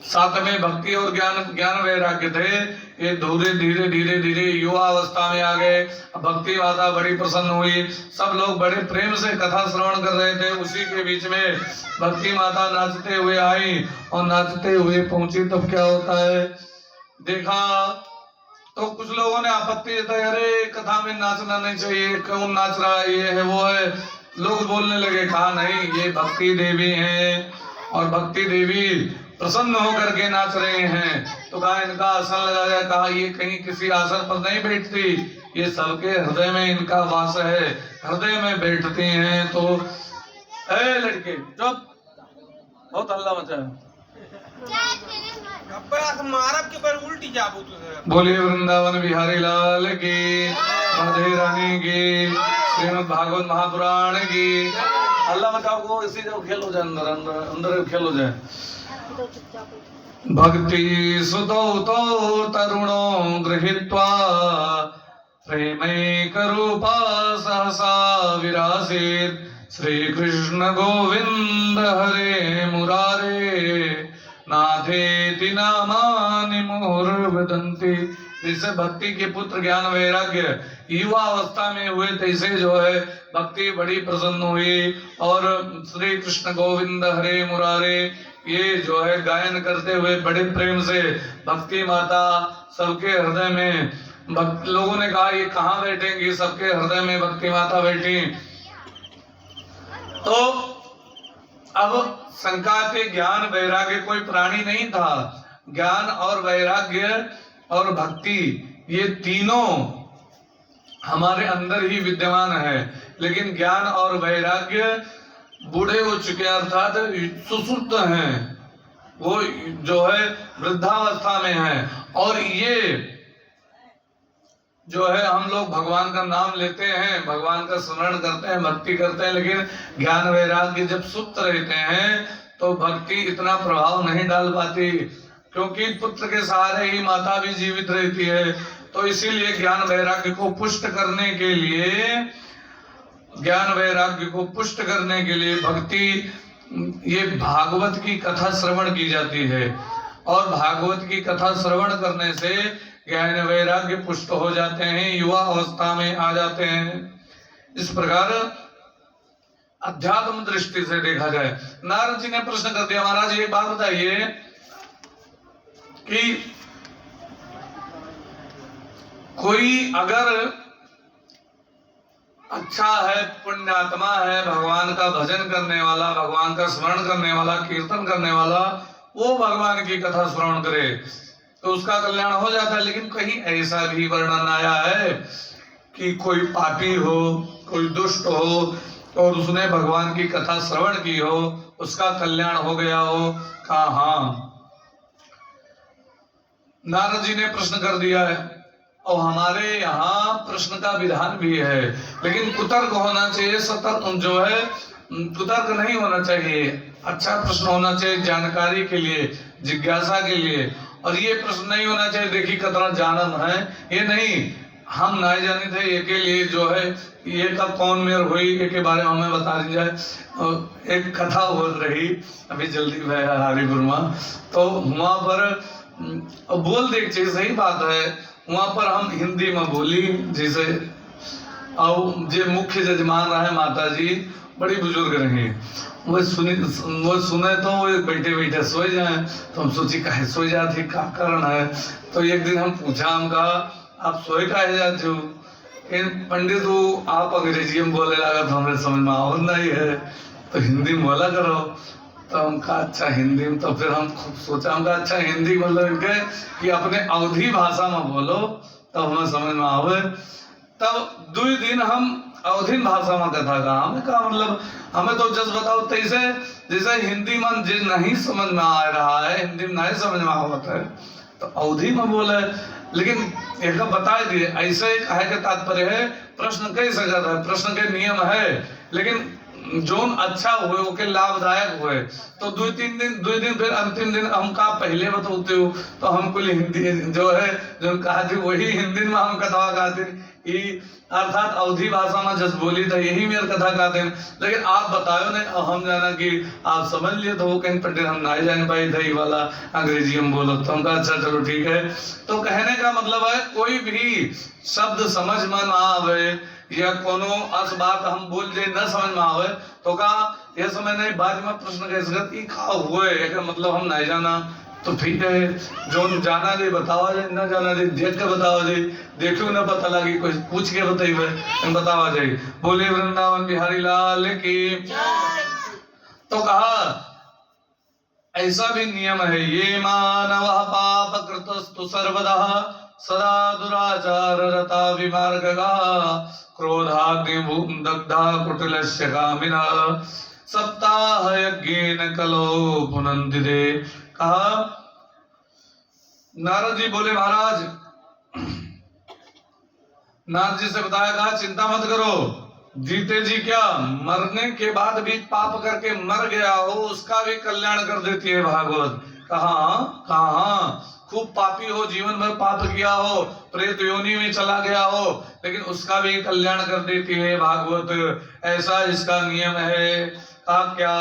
साथ में भक्ति और ज्ञान वैराग्य थे, ये धीरे धीरे युवा अवस्था में आ गए। भक्ति माता बड़ी प्रसन्न हुई, सब लोग बड़े प्रेम से कथा श्रवण कर रहे थे। उसी के बीच में भक्ति माता नाचते हुए आई और नाचते हुए पहुंची। तब क्या होता है, देखा तो कुछ लोगों ने आपत्ति जताई, अरे कथा में नाचना नहीं चाहिए, कौन नाच रहा है, ये है वो है। लोग बोलने लगे, कहा नहीं, ये भक्ति देवी हैं और भक्ति देवी प्रसन्न होकर के नाच रहे हैं। तो कहा इनका आसन लगाया, कहा ये कहीं किसी आसन पर नहीं बैठती, ये सबके हृदय में इनका वास है, हृदय में बैठती हैं। तो ए लड़के चुप, बहुत हल्ला मचा है। बोलिए वृंदावन बिहारी लाल की, राधे रानी की, श्रीमद् भागवत महापुराण की। हल्ला मचाओ को, इसी जगह खेल हो जाए, अंदर अंदर अंदर खेल हो जाए। भक्ति सुतो तो तरुणो गृहीत्वा प्रेमैक रूपा सहसा विरासीत श्री कृष्ण गोविंद हरे मुरारे नाथेति नामानि मुहुर्वदन्ति। जैसे भक्ति के पुत्र ज्ञान वैराग्य युवा अवस्था में हुए, तैसे जो है भक्ति बड़ी प्रसन्न हुई और श्री कृष्ण गोविंद हरे मुरारे ये जो है गायन करते हुए बड़े प्रेम से भक्ति माता सबके हृदय में, लोगों ने कहा ये कहाँ बैठेंगी, सबके हृदय में भक्ति माता बैठी। तो अब शंका के ज्ञान वैराग्य कोई प्राणी नहीं था। ज्ञान और वैराग्य और भक्ति ये तीनों हमारे अंदर ही विद्यमान है, लेकिन ज्ञान और वैराग्य बूढ़े हो चुके अर्थात सुसुप्त हैं, वो जो है वृद्धावस्था में है। और ये जो है हम लोग भगवान का नाम लेते हैं, भगवान का स्मरण करते हैं, भक्ति करते हैं, लेकिन ज्ञान वैराग्य जब सुप्त रहते हैं तो भक्ति इतना प्रभाव नहीं डाल पाती, क्योंकि पुत्र के सहारे ही माता भी जीवित रहती है। तो इसीलिए ज्ञान वैराग्य को पुष्ट करने के लिए, ज्ञान वैराग्य को पुष्ट करने के लिए भक्ति, ये भागवत की कथा श्रवण की जाती है और भागवत की कथा श्रवण करने से ज्ञान वैराग्य पुष्ट हो जाते हैं, युवा अवस्था में आ जाते हैं। इस प्रकार अध्यात्म दृष्टि से देखा जाए। नारद जी ने प्रश्न कर दिया, महाराज ये बात बताइए कि कोई अगर अच्छा है, पुण्यात्मा है, भगवान का भजन करने वाला, भगवान का स्मरण करने वाला, कीर्तन करने वाला, वो भगवान की कथा श्रवण करे तो उसका कल्याण हो जाता है। लेकिन कहीं ऐसा भी वर्णन आया है कि कोई पापी हो, कोई दुष्ट हो और उसने भगवान की कथा श्रवण की हो, उसका कल्याण हो गया हो? कहा हाँ। नारद जी ने प्रश्न कर दिया है और हमारे यहाँ प्रश्न का विधान भी है, लेकिन कुतर्क होना चाहिए, सतर्क जो है कुतर्क नहीं होना चाहिए। अच्छा प्रश्न होना चाहिए जानकारी के लिए, जिज्ञासा के लिए। और ये प्रश्न नहीं होना चाहिए देखी कतना जानन है, ये नहीं, हम नहीं जाने थे ये के लिए जो है ये का कौन मेर हुई ये के बारे में हमें बता दी जाए। एक कथा बोल रही अभी जल्दी हरिपुर में, तो वहां पर बोल देख चाहिए, सही बात है, वहां पर हम हिंदी में बोली जैसे, और जे मुख्य जजमान रहे माता जी बड़ी बुजुर्ग रही, वो सुने तो वो बैठे बैठे सोए जाए, तो हम सोची काहे सोए जाती, क्या कारण है। तो एक दिन हम पूछा, हम कहा आप सोए काहे जाते हो? इन पंडित वो आप अंग्रेजी में बोले लगा तो हमें समझ में आवत नहीं है, तो हिंदी में बोला करो। तो हम कहा अच्छा हिंदी में, तो फिर हम खूब सोचा, हम कहा अच्छा हिंदी मतलब इनके कि अपने अवधी भाषा में बोलो तब हमें समझ में आवे। तब 2 दिन हम अवधिन भाषा में कथा कहा, हमें कहा मतलब हमें तो जस बताओ तैसे, जैसे हिंदी में जिस नहीं समझ में आ रहा है, हिंदी में नहीं समझ में आवत है तो अवधि में बोले, लेकिन एक बता दिए ऐसे कहे के तात्पर्य है प्रश्न कई सकता है, प्रश्न के नियम है, लेकिन जोन अच्छा हुए ओके लाभदायक हुए। तो 2-3 दिन फिर अंतिम दिन हम कहा पहले बताते हो, तो हम कुल हिंदी जो है जो कहा थी वही हिंदी में हम कथा कहते अर्थात अवधी भाषा में जस बोली था यही मेरे कथा कहते हैं। लेकिन आप बताओ ने हम जाना कि आप समझ लिए तो वो कहीं पंडित हम नहीं जान पाए थे वाला अंग्रेजी में बोलो, तो हम कहा अच्छा चलो ठीक है। तो कहने का मतलब है कोई भी शब्द समझ में ना आवे या कोनो अस बात हम बोल जाए न समझ में आवे तो कहा यह समय नहीं, बाद में प्रश्न कैसे खा हुए मतलब हम नहीं जाना, तो ठीक है जो जाना दे बतावा जाए, न जाना दे देख के बतावा जाए, देखो न पता लगी कोई पूछ के बताइए बतावा जाए। बोले वृंदावन बिहारी लाल की। तो कहा ऐसा भी नियम है, ये मानव पाप कृतस्तु सर्वदा सदा दुराचार रता विमार्गगा क्रोधाग्नि दग्धा कुटिलस्य कामिना सप्ताह यज्ञेन कलो पुनन्ति दे। कहा नारद जी बोले महाराज, नारद जी से बताया कहा चिंता मत करो, जीते जी क्या मरने के बाद भी पाप करके मर गया हो उसका भी कल्याण कर देती है भागवत। कहा खूब पापी हो, जीवन भर पाप किया हो, प्रेत योनि में चला गया हो, लेकिन उसका भी कल्याण कर देती है भागवत। ऐसा इसका नियम है। का क्या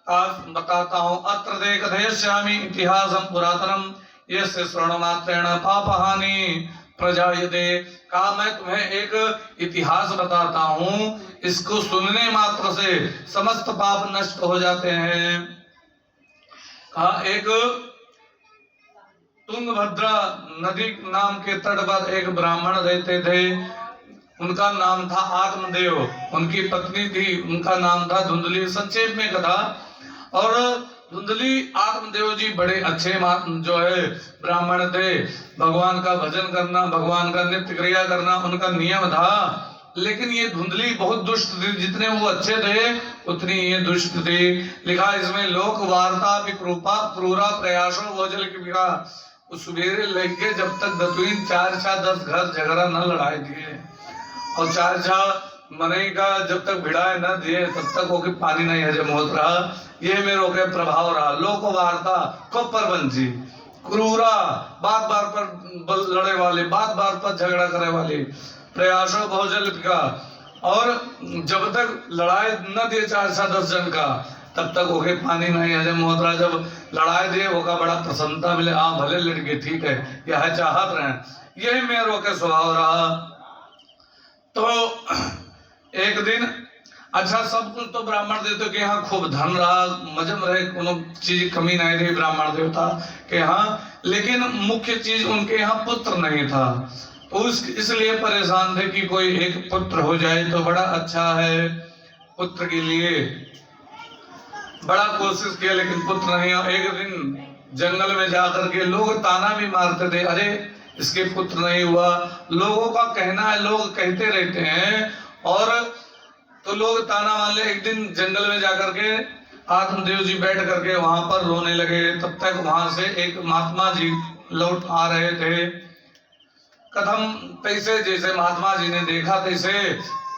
आप बताता हूं। अत्र देख कथयिष्यामि इतिहासं पुरातनम यस्य श्रवणमात्रेण पापहानि प्रजायते। कहा मैं तुम्हें एक इतिहास बताता हूं, इसको सुनने मात्र से समस्त पाप नष्ट हो जाते हैं। कहा एक तुंगभद्रा नदी नाम के तट पर एक ब्राह्मण रहते थे। उनका नाम था आत्मदेव, उनकी पत्नी थी, उनका नाम था धुंधली। संक्षेप में कथा। और धुंधली आत्मदेव जी बड़े अच्छे जो है ब्राह्मण थे। भगवान का भजन करना, भगवान का नित्य क्रिया करना उनका नियम था। लेकिन ये धुंधली बहुत दुष्ट थी। जितने वो अच्छे थे उतनी ये दुष्ट थी। लिखा इसमें लोक वार्ता विकृपा क्रूरा प्रयासों भोजल की बिका। सुबेरे लेके जब तक दतुईन 4-10 घर झगड़ा न लड़ाई दिए और 4 मनई का जब तक भिड़ाए न दिए तब तक वो पानी नहीं हजम होत रहा। ये मेरे के प्रभाव रहा। लोक वार्ता कोपर बंजी क्रूरा, बात बार पर लड़े वाले, बात बार पर झगड़ा करे वाले, प्रयासों भोजल का। और जब तक लड़ाई न दिए 4-10 जन का तब तक ओके पानी नहीं हजम होता रहा। जब लड़ाई दिए वो का बड़ा प्रसन्नता मिले, हाँ भले लड़के ठीक है, यह चाहत रहे। यही मेरे के स्वभाव रहा। तो एक दिन अच्छा सब कुछ तो ब्राह्मण देवता के यहाँ खूब धन रहा, मजम रहे, कोनो चीज कमी नहीं रही ब्राह्मण देवता के यहाँ। लेकिन मुख्य चीज उनके यहाँ पुत्र नहीं था। तो इसलिए परेशान थे कि कोई एक पुत्र हो जाए तो बड़ा अच्छा है। पुत्र के लिए बड़ा कोशिश किया लेकिन पुत्र नहीं। एक दिन जंगल में जाकर के लोग ताना भी मारते थे, अरे इसके पुत्र नहीं हुआ। लोगों का कहना है, लोग कहते रहते हैं। और तो लोग ताना वाले एक दिन जंगल में जाकर के आत्मदेव जी बैठ करके वहां पर रोने लगे। तब तक वहां से एक महात्मा जी लौट आ रहे थे। कथम तैसे, जैसे महात्मा जी ने देखा तैसे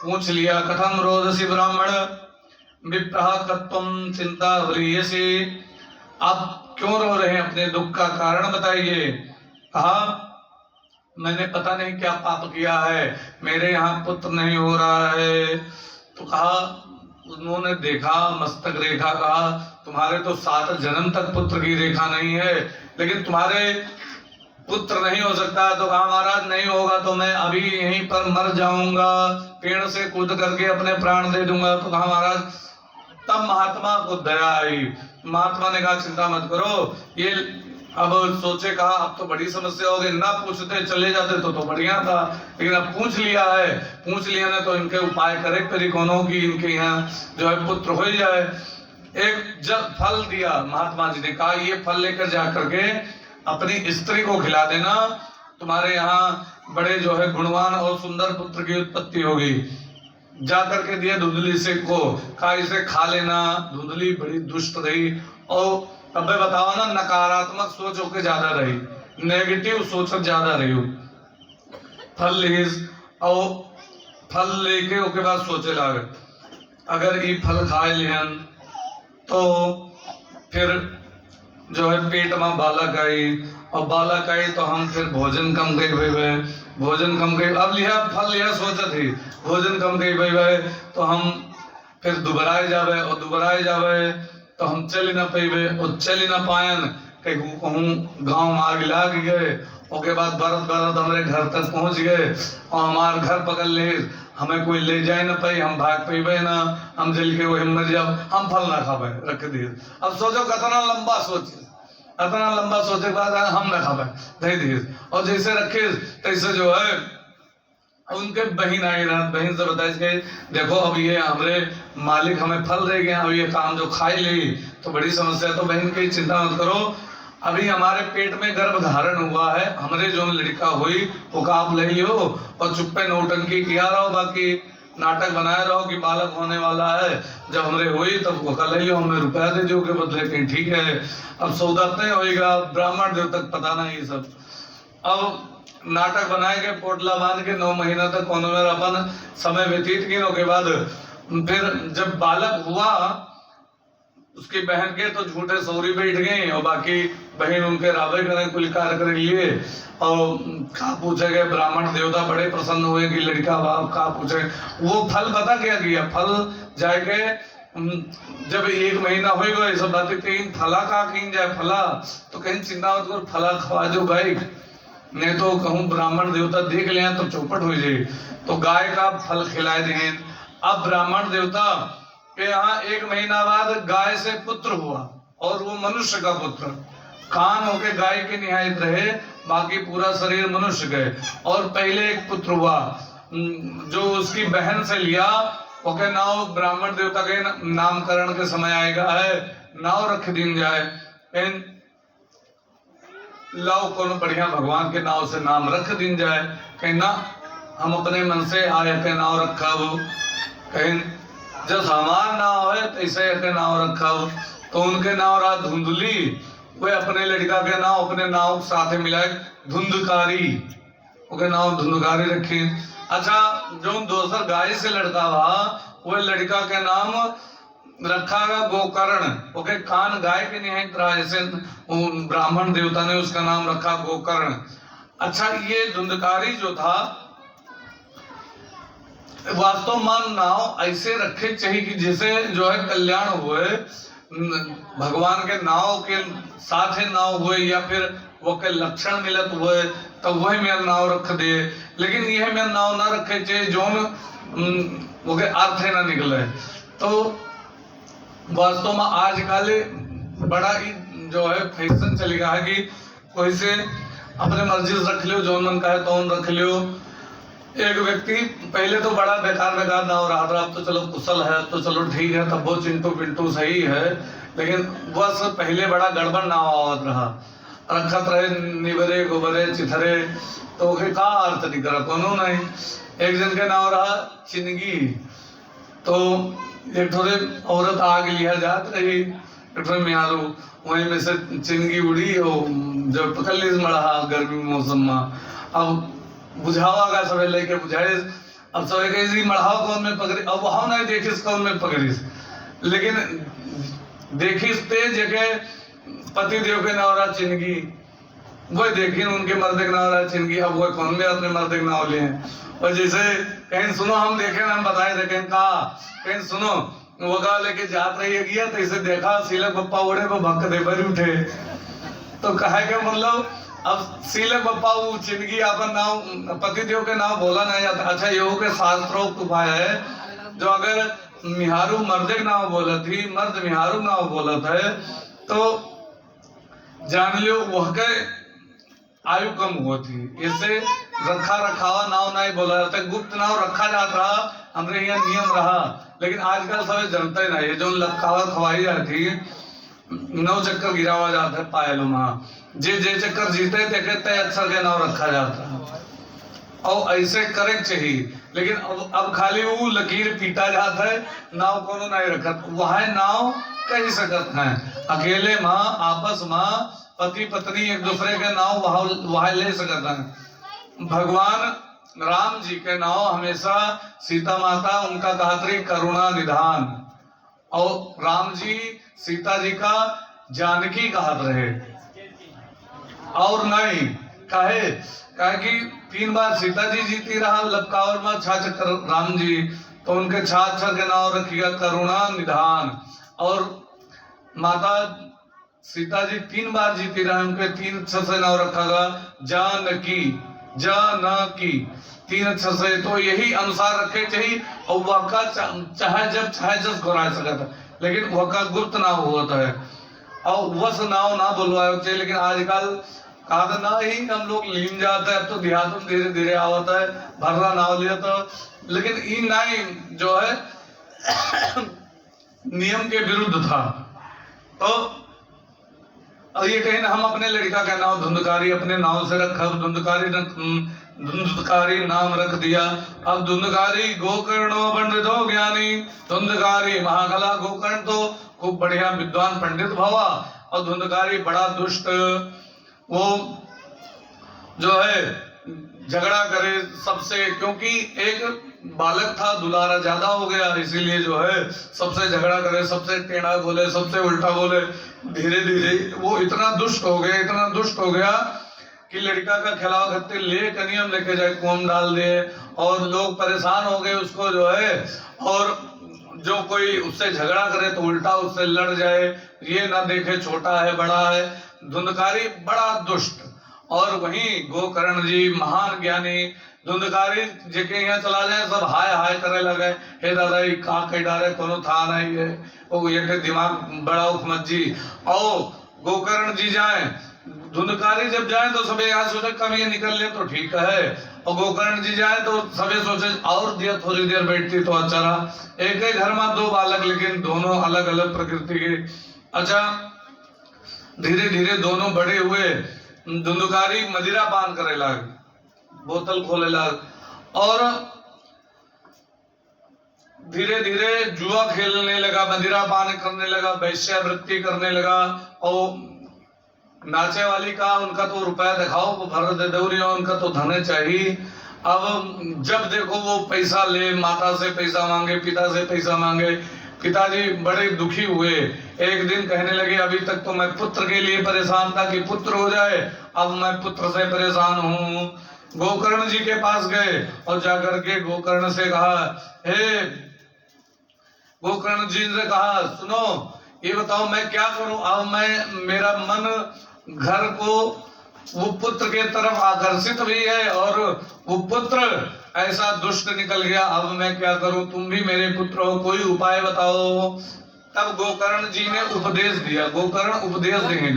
पूछ लिया, कथम रोदसी ब्राह्मण विप्रहा तत्वम चिंता व्रियसी। आप क्यों रो रहे हैं, अपने दुख का कारण बताइए। कहा मैंने पता नहीं क्या पाप किया है, मेरे यहाँ पुत्र नहीं हो रहा है। तो कहा उन्होंने देखा मस्तक रेखा, कहा तुम्हारे तो 7 जन्म तक पुत्र की रेखा नहीं है, लेकिन तुम्हारे पुत्र नहीं हो सकता। तो कहा महाराज नहीं होगा तो मैं अभी यहीं पर मर जाऊंगा, पेड़ से कूद करके अपने प्राण दे दूंगा। तो कहा महाराज, तब महात्मा को दया आई। महात्मा ने कहा चिंता मत करो, ये अब सोचे, कहा अब तो बड़ी समस्या हो गई, ना पूछते चले जाते तो बढ़िया था, लेकिन अब पूछ लिया है। पूछ लिया ना तो इनके उपाय करे तरीकों की इनके यहाँ जो है पुत्र हो जाए। एक जब फल दिया महात्मा जी ने, कहा ये फल लेकर जा करके अपनी स्त्री को खिला देना, तुम्हारे यहाँ बड़े जो है गुणवान और सुंदर पुत्र की उत्पत्ति होगी। जा करके दिया धुंधली से को, कहा इसे खा लेना। धुंधली बड़ी दुष्ट रही और अब बताओ ना, नकारात्मक सोच होकर ज्यादा रही, नेगेटिव सोच ज्यादा रही हो। फल लीज और फल लेके उसके बाद सोचे लागे अगर ये फल खाए लिहन तो फिर जो है पेट में बालक आई, और बालक आई तो हम फिर भोजन कम गई भाई, भोजन कम गई। अब लिया फल लिया सोचा थी, भोजन कम गई भाई तो हम फिर दुबराए जावे, और दुबराए जावे तो हम चल ना पेबे, और चल ना पायन कहीं कहूँ गाँव मार्ग लाग गए। उसके बाद बरत हमारे घर तक पहुंच गए और हमारे घर पकड़ ले, हमें कोई ले जाए ना पाई, हम भाग पेबे ना, हम जल के वही मर जाओ, हम फल ना खा पाए, रख दिए। अब सोचो कितना लंबा सोचे, इतना लंबा सोचे के बाद हम ना खा पाए, धीरे धीरे। और जैसे रखे तैसे जो है उनके बहन आई रात, बहन से बताए कि देखो अब ये हमारे मालिक हमें फल दे गए, अब ये काम जो खाई ली तो बड़ी समस्या। तो बहन की चिंता मत करो, अभी हमारे पेट में गर्भ धारण हुआ है, हमारे जो लड़का हुई वो का आप ले लियो और चुप्पे नौटंकी किया रहो, बाकी नाटक बनाए रहो कि बालक होने वाला है। जब हमरे हुई तब वो ले लियो, हमें रुपया दे दो के बदले कहीं, ठीक है। अब सौदा तय होगा, ब्राह्मण देव तक पता नहीं सब। अब नाटक बनाए के पोटला बांध के 9 महीना तक कोनो में अपन समय व्यतीत किए के बाद फिर जब बालक हुआ उसकी बहन के तो झूठे सौरी बैठ गए और बाकी बहन उनके रावे करे कुल कार्य कर लिए। और कहा पूछे गए ब्राह्मण देवता बड़े प्रसन्न हुए कि लड़का बाप कहा पूछे। वो फल पता क्या किया, फल जाके जब 1 महीना हो गए सब बातें कहीं फला का कहीं जाए फला तो कहीं चिंता मत करो फला खवा जो गाय, नहीं तो कहूँ ब्राह्मण देवता देख लिया तो चौपट हो जाए। तो गाय का फल खिलाए दें। अब ब्राह्मण देवता के यहाँ 1 महीना बाद गाय से पुत्र हुआ और वो मनुष्य का पुत्र, कान होके गाय के निहायत रहे, बाकी पूरा शरीर मनुष्य गए। और पहले एक पुत्र हुआ जो उसकी बहन से लिया, ओके नाव ब्राह्मण देवता के नामकरण के समय आएगा है, नाव रख दिन जाए लाओ कोनो बढ़िया भगवान के नाव से नाम रख दिन जाए। कहीं ना हम अपने मन से आए के नाव रखा वो, कहीं जब हमारा नाव है तैसे के नाव रखा हो। तो उनके नाव रहा धुंधली, वे अपने लड़का के नाव अपने नाव साथ मिलाए धुंधकारी, ओके नाव धुंधकारी रखी। अच्छा जो दूसरा गाय से लड़का हुआ वो लड़का के नाम रखा गया गोकर्ण, ओके कान गाय के निहायत रहा, जैसे ब्राह्मण देवता ने उसका नाम रखा गोकर्ण। अच्छा ये धुंधकारी जो था वास्तव में नाव ऐसे रखे चाहिए कि जैसे जो है कल्याण हुए, भगवान के नाव के साथ ही नाव हुए या फिर वो के लक्षण मिलत हुए तब वही मेरा नाव रख दे। लेकिन यह मेरा नाव ना रखे चाहिए जोन वो के अर्थ ना निकले। तो वास्तव में आजकल बड़ा ही जो है फैशन चलेगा है कि कोई से अपने मर्जी से रख लियो, जोन मन कहे तो रख लियो। एक व्यक्ति पहले तो बड़ा बेकार नाव रहा था, अब तो चलो कुशल है तो चलो ठीक है, तब वो चिंटू पिंटू सही है, लेकिन बस पहले बड़ा गड़बड़ नाव आवत रहा, रखत रहे निबरे गोबरे चिथरे, तो का अर्थ नहीं करा कोनो नहीं। एक जन के नाव रहा चिनगी, तो एक थोड़े औरत आग लिया जात रही, एक थोड़े मियारू वहीं में से चिनगी उड़ी हो जब पकड़ ली मड़ा गर्मी मौसम में। अब बुझावा का सब लेके बुझाए, अब सब कही मढ़ाव कौन में पकड़ी, अब वहां नहीं देखिस कौन में पकड़ीस, लेकिन देखिस ते जगह पति देव के नाव रहा चिनगी, वो देखी उनके मर्द के नाव रहा चिनगी, अब वो कौन में अपने मर्द के नाव लिए। और जैसे कहीं सुनो हम देखे ना हम बताए थे कहीं सुनो वो का लेके जात रही गया तो इसे देखा सीलक पप्पा उड़े वो भक्क दे भर उठे। तो कहे के मतलब अब सीलक पप्पा वो चिनगी अपन नाव पति देव के नाव बोला नहीं जाता। अच्छा योग के शास्त्रोक्त उपाय है जो अगर मिहारू मर्दे के नाव बोला थी, मर्द मिहारू नाव बोला था तो जान लियो वह के आयु कम होती, इससे रखा रखावा नाव नहीं बोला जाता, गुप्त नाव रखा जाता हमरे यहाँ नियम रहा। लेकिन आजकल सब जनता ही नहीं, जो लखावा खवाई जाती 9 चक्कर गिरावा जाता है पायलों में, जे चक्कर जीते देखे तय अक्षर के नाव रखा जाता है और ऐसे करे चाहिए। लेकिन अब खाली वो लकीर पीटा जाता है, नाव कोनो नहीं रखत, वह नाव कह सकत है अकेले माँ आपस में पति पत्नी एक दूसरे के नाव वह ले सकता है। भगवान राम जी के नाव हमेशा सीता माता उनका कहतरी करुणा निधान, और राम जी सीता जी का जानकी कहत रहे और नहीं कहे कि 3 बार सीता जी जीती रहा लपकावर में 6 चक्कर राम जी, तो उनके 6 अक्षर के नाम रखिएगा करुणा निधान। और माता सीता जी 3 बार जीती रहे, उनके 3 अक्षर से नाम रखा जानकी, जानकी 3 अक्षर से, तो यही अनुसार रखे चाहिए। और वह का चाहे जब घुरा सकता, लेकिन वह का गुप्त नाम होता है और वस नाव ना बोलवाए चाहिए। लेकिन आजकल कहा ना ही हम लोग लीन जाते हैं, अब तो देहात में धीरे धीरे आवता है भरना नाव लिया तो, लेकिन इन नहीं जो है नियम के विरुद्ध था। तो ये कहीं हम अपने लड़का का नाम धुंधकारी अपने नाव से रखा, धुंधकारी नाम रख दिया। अब धुंधकारी गोकर्णो पंडितो ज्ञानी, धुंधकारी महाकला गोकर्ण तो खूब बढ़िया विद्वान पंडित भवा, और धुंधकारी बड़ा दुष्ट, वो जो है झगड़ा करे सबसे, क्योंकि एक बालक था दुलारा ज्यादा हो गया, इसीलिए जो है सबसे झगड़ा करे, सबसे टेढ़ा बोले, सबसे उल्टा बोले। धीरे धीरे वो इतना दुष्ट हो गया, इतना दुष्ट हो गया कि लड़का का खिलाफ करते ले कनियम लेके जाए कुआं डाल दे, और लोग परेशान हो गए उसको जो है। और जो कोई उससे झगड़ा करे तो उल्टा उससे लड़ जाए, ये ना देखे छोटा है बड़ा है। धुंधकारी बड़ा दुष्ट। और वहीं गोकर्ण जी महान ज्ञानी, धुंधकारी जेके यहाँ चला जाए सब हाय हाय करे लगे, हे दादा ये का कह डारे कोनो था नहीं है, वो ये के दिमाग बड़ा उखमत जी। और गोकर्ण जी जाए, धुंधकारी जब जाए तो सबे यहाँ सोचे कम ये निकल ले तो ठीक है, और गोकर्ण जी जाए तो सबे सोचे और दिया थोड़ी देर बैठती तो अच्छा रहा। एक ही घर में दो बालक, लेकिन दोनों अलग अलग प्रकृति के। अच्छा, धीरे धीरे दोनों बड़े हुए। धुंधकारी मदिरा पान करे लाग, बोतल खोले लाग, और धीरे धीरे जुआ खेलने लगा, मदिरा पान करने लगा, वैश्यावृत्ति करने लगा। और नाचे वाली का उनका तो रुपया दिखाओ वो भर दे दो, उनका तो धन चाहिए। अब जब देखो वो पैसा ले, माता से पैसा मांगे, पिता से पैसा मांगे। पिताजी बड़े दुखी हुए, एक दिन कहने लगे अभी तक तो मैं पुत्र के लिए परेशान था कि पुत्र हो जाए, अब मैं पुत्र से परेशान हूँ। गोकर्ण जी के पास गए और जाकर के गोकर्ण से कहा, हे गोकर्ण जी ने कहा सुनो ये बताओ मैं क्या करूं, अब मैं मेरा मन घर को वो पुत्र के तरफ आकर्षित भी है, और वो पुत्र ऐसा दुष्ट निकल गया, अब मैं क्या करूं, तुम भी मेरे पुत्र हो, कोई उपाय बताओ। तब गोकर्ण जी ने उपदेश दिया। गोकर्ण उपदेश देंगे,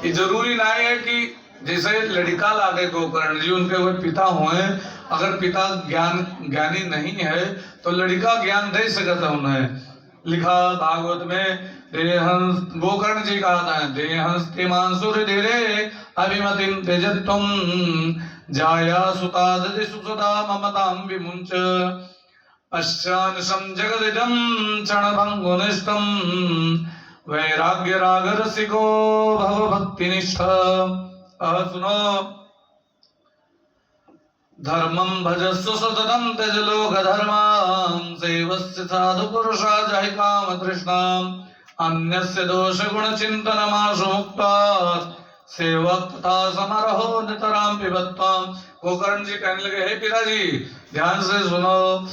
ये जरूरी नहीं है कि जैसे लड़का लागे गोकर्ण जी उनके हुए पिता हुए, अगर पिता ज्ञानी नहीं है तो लड़का ज्ञान दे सकता है उन्हें। लिखा भागवत में, देहंस गोकर्ण जी कहा था, देहंस तिमांसुर धीरे अभिमतिम तेजत्वम जाया सुतादि सुसुदा ममताम विमुंच पश्चान्शं जगदिदं क्षणभंगुनिष्ठं वैराग्य राग रसिको भव भक्तिनिष्ठ। सुनो, धर्मं भजस्व सततं त्यज लोक धर्मां सेवस्य साधु पुरुषा जहि काम तृष्णाम् अन्यस्य दोष गुण चिंतनमाशु मुक्तात् सेवक तथा समरहो नितराम पिबत्वाम। गोकर्ण जी कहने लगे, हे पिताजी ध्यान से सुनो,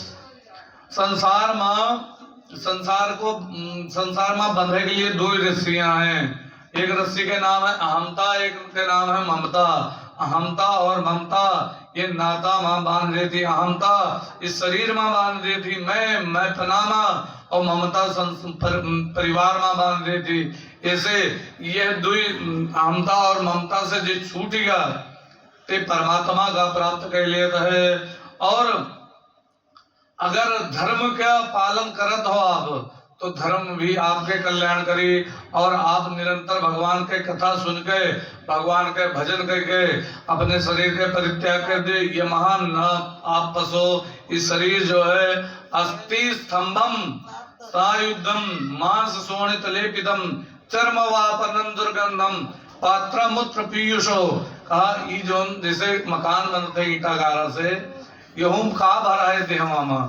संसार में बंधे के लिए दो रस्सियां हैं। एक रस्सी के नाम है अहमता, एक के नाम है ममता। अहमता और ममता ये नाता मां बांध देती, अहमता इस शरीर में बांध देती, मैं पनामा, और ममता परिवार में बांध देती। ऐसे ये दुई अहमता और ममता से जो छूटेगा ते परमात्मा का प्राप्त कर लेता है। और अगर धर्म का पालन करत हो आप तो धर्म भी आपके कल्याण करी, और आप निरंतर भगवान के कथा सुन के भगवान के भजन करके अपने शरीर के परित्याग कर दे। ये महान न आप पसो, इस शरीर जो है अस्थि स्तंभम सायुद्धम मांस शोणित लेपितम चर्म वापनम दुर्गंधम पात्र मूत्र पीयूषो। कहा ई जो जैसे मकान बनते ईटागारा से, यहूं का भरा है देहवा में,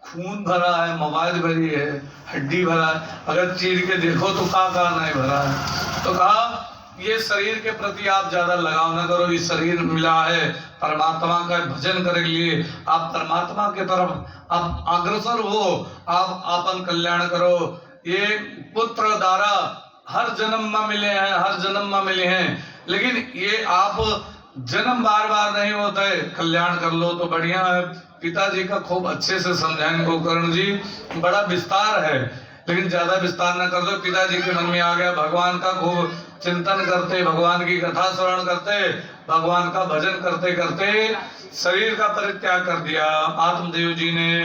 खून भरा है, मोबाइल भरी है, हड्डी भरा है, अगर चीर के देखो तो का नहीं भरा है। तो कहा ये शरीर के प्रति आप ज्यादा लगाव न करो, ये शरीर मिला है परमात्मा का भजन करने के लिए, आप परमात्मा के तरफ आप अग्रसर हो, आप अपन कल्याण करो। ये पुत्र दारा हर जन्म में मिले हैं, हर जन्म में मिले हैं, लेकिन ये आप जन्म बार बार नहीं होता है, कल्याण कर लो तो बढ़िया है। पिताजी का खूब अच्छे से समझाएंगे गोकर्ण जी, बड़ा विस्तार है लेकिन ज्यादा विस्तार न कर दो। पिताजी के मन में आ गया, भगवान का खूब चिंतन करते, भगवान की कथा श्रवण करते, भगवान का भजन करते करते शरीर का परित्याग कर दिया आत्मदेव जी ने।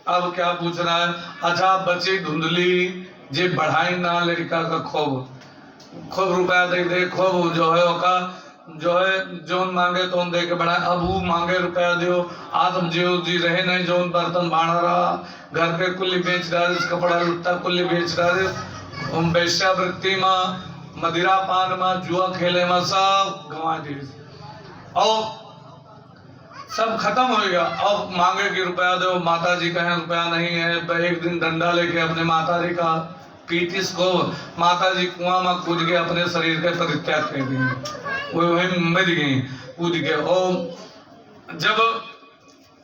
अब क्या पूछ रहा है, अच्छा बची धुंधली जे बढ़ाई ना लड़का का खूब रुपया दे खूब जो है का जो है जोन मांगे तो दे के बढ़ाए। अब वो मांगे रुपया दियो, आत्मदेव जी रहे नहीं, जोन बर्तन बाढ़ रहा, घर के कुल्ली बेच डाले, कपड़ा लुट्टा कुल्ली बेच डाले, वैश्यावृत्ति में, मदिरा पान में, जुआ खेले में सब गंवा दी। और सब खत्म हो गया। अब मांगे कि रुपया दो, माता जी कहें रुपया नहीं है। एक दिन डंडा लेके अपने माता जी का पीटिस को, माता जी कुआं में कूद के अपने शरीर के परित्याग कर दी, वो वही मर गई कूद के। और जब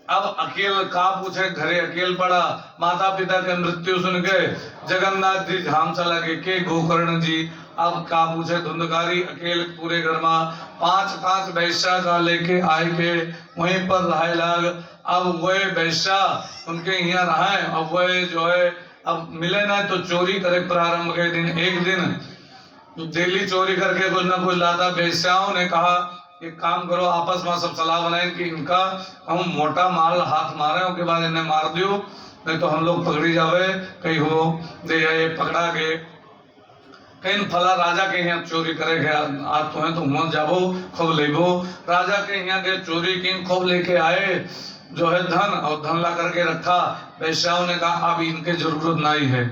अब अकेल का पूछे, घरे अकेल पड़ा, माता पिता के मृत्यु सुन के जगन्नाथ जी धाम चला के गोकर्ण जी। अब का पूछे धुंधकारी अकेले पूरे घर में 5-5 वैश्या का लेके आए के वहीं पर रहे लाग। अब वह वैश्या उनके यहाँ रहे। अब वह जो है अब मिले ना तो चोरी करे प्रारंभ के दिन। एक दिन डेली चोरी करके कुछ ना कुछ लाता। वैश्याओं ने कहा एक काम करो, आपस में सब सलाह बनाए कि इनका हम मोटा माल हाथ मारे, उसके बाद इन्हें मार दियो, नहीं तो हम लोग पकड़ी जावे। कहीं हो दे ये पकड़ा के कहीं फला राजा के यहाँ चोरी करे गया, आज तुम्हें तो हुआ जाबो खूब लेबो। राजा के यहाँ के चोरी की खूब लेके आए जो है धन, और धन ला करके रखा। वैश्याओं ने कहा अब इनके जरूरत नहीं है,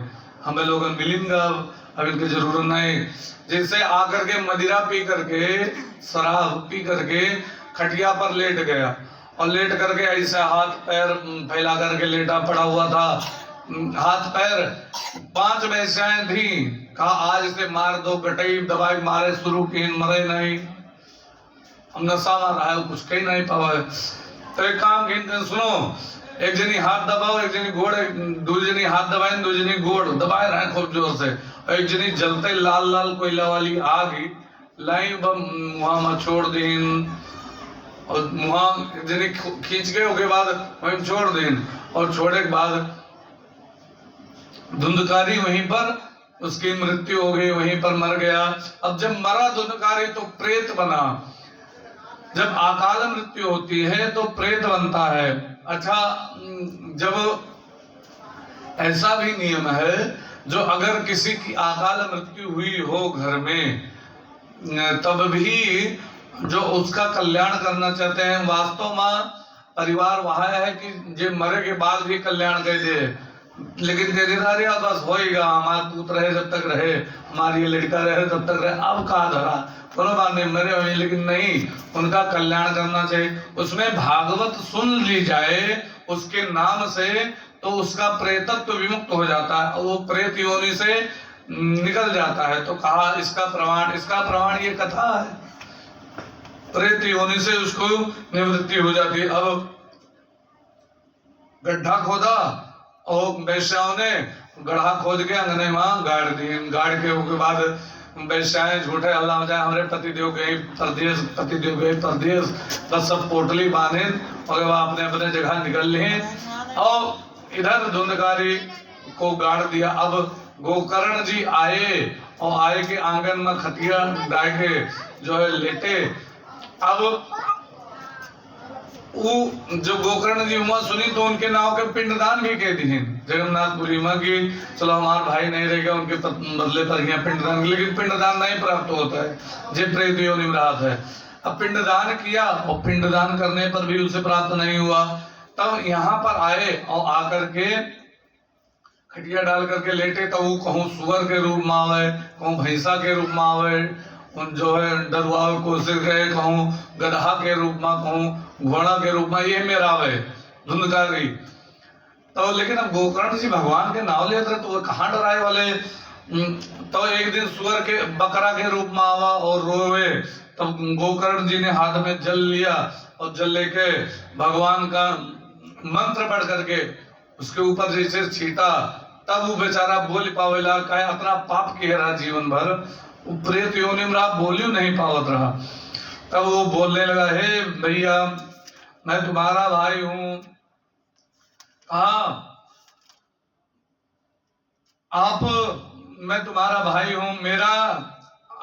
हमें लोग मिलेंगे, अब इनकी जरूरत नहीं। जैसे आकर के मदिरा पी करके, शराब पी करके खटिया पर लेट गया, और लेट करके ऐसे हाथ पैर फैला करके लेटा पड़ा हुआ था। हाथ पैर 5 वैश्याएं थी, कहा आज से मार दो, गटई दवाई मारे शुरू की, मरे नहीं, हम नशा मार रहा है, कुछ कही नहीं पावे। तो एक काम की सुनो, एक जनी हाथ दबाओ, एक जनी गोड़, दूसरी जनी हाथ दबाए, दूसरी जनी गोड़ दबाए रहे खूब जोर से। एक जनी जलते लाल लाल कोयला वाली आग लाई मुहा में छोड़ दीन, और मुहा जनी खींच के उसके बाद वहीं छोड़ दीन, और छोड़े के बाद धुंधकारी वहीं पर उसकी मृत्यु हो गई, वहीं पर मर गया। अब जब मरा धुंधकारी तो प्रेत बना। जब अकाल मृत्यु होती है तो प्रेत बनता है। अच्छा, जब ऐसा भी नियम है जो अगर किसी की अकाल मृत्यु हुई हो घर में, तब भी जो उसका कल्याण करना चाहते हैं, वास्तव में परिवार वहां है कि जो मरे के बाद भी कल्याण कर दे, लेकिन तेजीदारी बस होएगा, हमारा पूत रहे जब तक रहे, हमारी ये लड़का रहे तब तक रहे। अब कहा धरा कोनो बात नहीं, मरे हुए, लेकिन नहीं, उनका कल्याण करना चाहिए। उसमें भागवत सुन ली जाए उसके नाम से तो उसका प्रेतत्व विमुक्त हो जाता है, वो प्रेत योनि से निकल जाता है। तो कहा इसका प्रमाण ये कथा है, प्रेत योनि से उसको निवृत्ति हो जाती है। अब गड्ढा खोदा और वैश्याओं ने गड्ढा खोद के अंगने में गाड़ दिए। गाड़ के उसके बाद वैश्याएं झूठे अल्लाह मचाए, हमारे पतिदेव गए परदेश, पतिदेव गए परदेश, बस सब पोटली बांधे और अपने अपने जगह निकल लिए। और इधर धुंधकारी को गाड़ दिया। अब गोकर्ण जी आए और आए के आंगन में खटिया डाल के जो है लेटे। अब वो जो गोकर्ण जी हुआ सुनी तो उनके नाव के पिंडदान भी कह दिए जगन्नाथपुरी में कि चलो हमारा भाई नहीं रहेगा, उनके बदले पर यहाँ पिंडदान, लेकिन पिंडदान नहीं प्राप्त होता है, जे प्रेत योनि में रात है। अब पिंडदान किया और पिंडदान करने पर भी उसे प्राप्त नहीं हुआ। तब यहाँ पर आए और आकर के खटिया डाल करके लेटे, तो वो कहूँ सुअर के रूप में आवे, कहूँ भैंसा के रूप में आवे, जो है डरुआ कोशिश गए, कहूँ गधा के रूप में, कहूँ घोड़ा के रूप में, ये मेरा आवे धुंधकारी। तो लेकिन अब गोकर्ण जी भगवान के नाम लेते रहे तो वो कहाँ डराए वाले। तो एक दिन सुअर के बकरा के रूप में आवा और रोवे। तब गोकर्ण जी ने हाथ में जल लिया और जल लेके भगवान का मंत्र पढ़ करके उसके ऊपर जैसे छीटा, तब वो बेचारा बोल पावेला, कहे अपना पाप किया रहा जीवन भर, वो प्रेत योनि में बोलियो नहीं पावत रहा। तब वो बोलने लगा, हे भैया मैं तुम्हारा भाई हूं। हाँ आप, मैं तुम्हारा भाई हूं, मेरा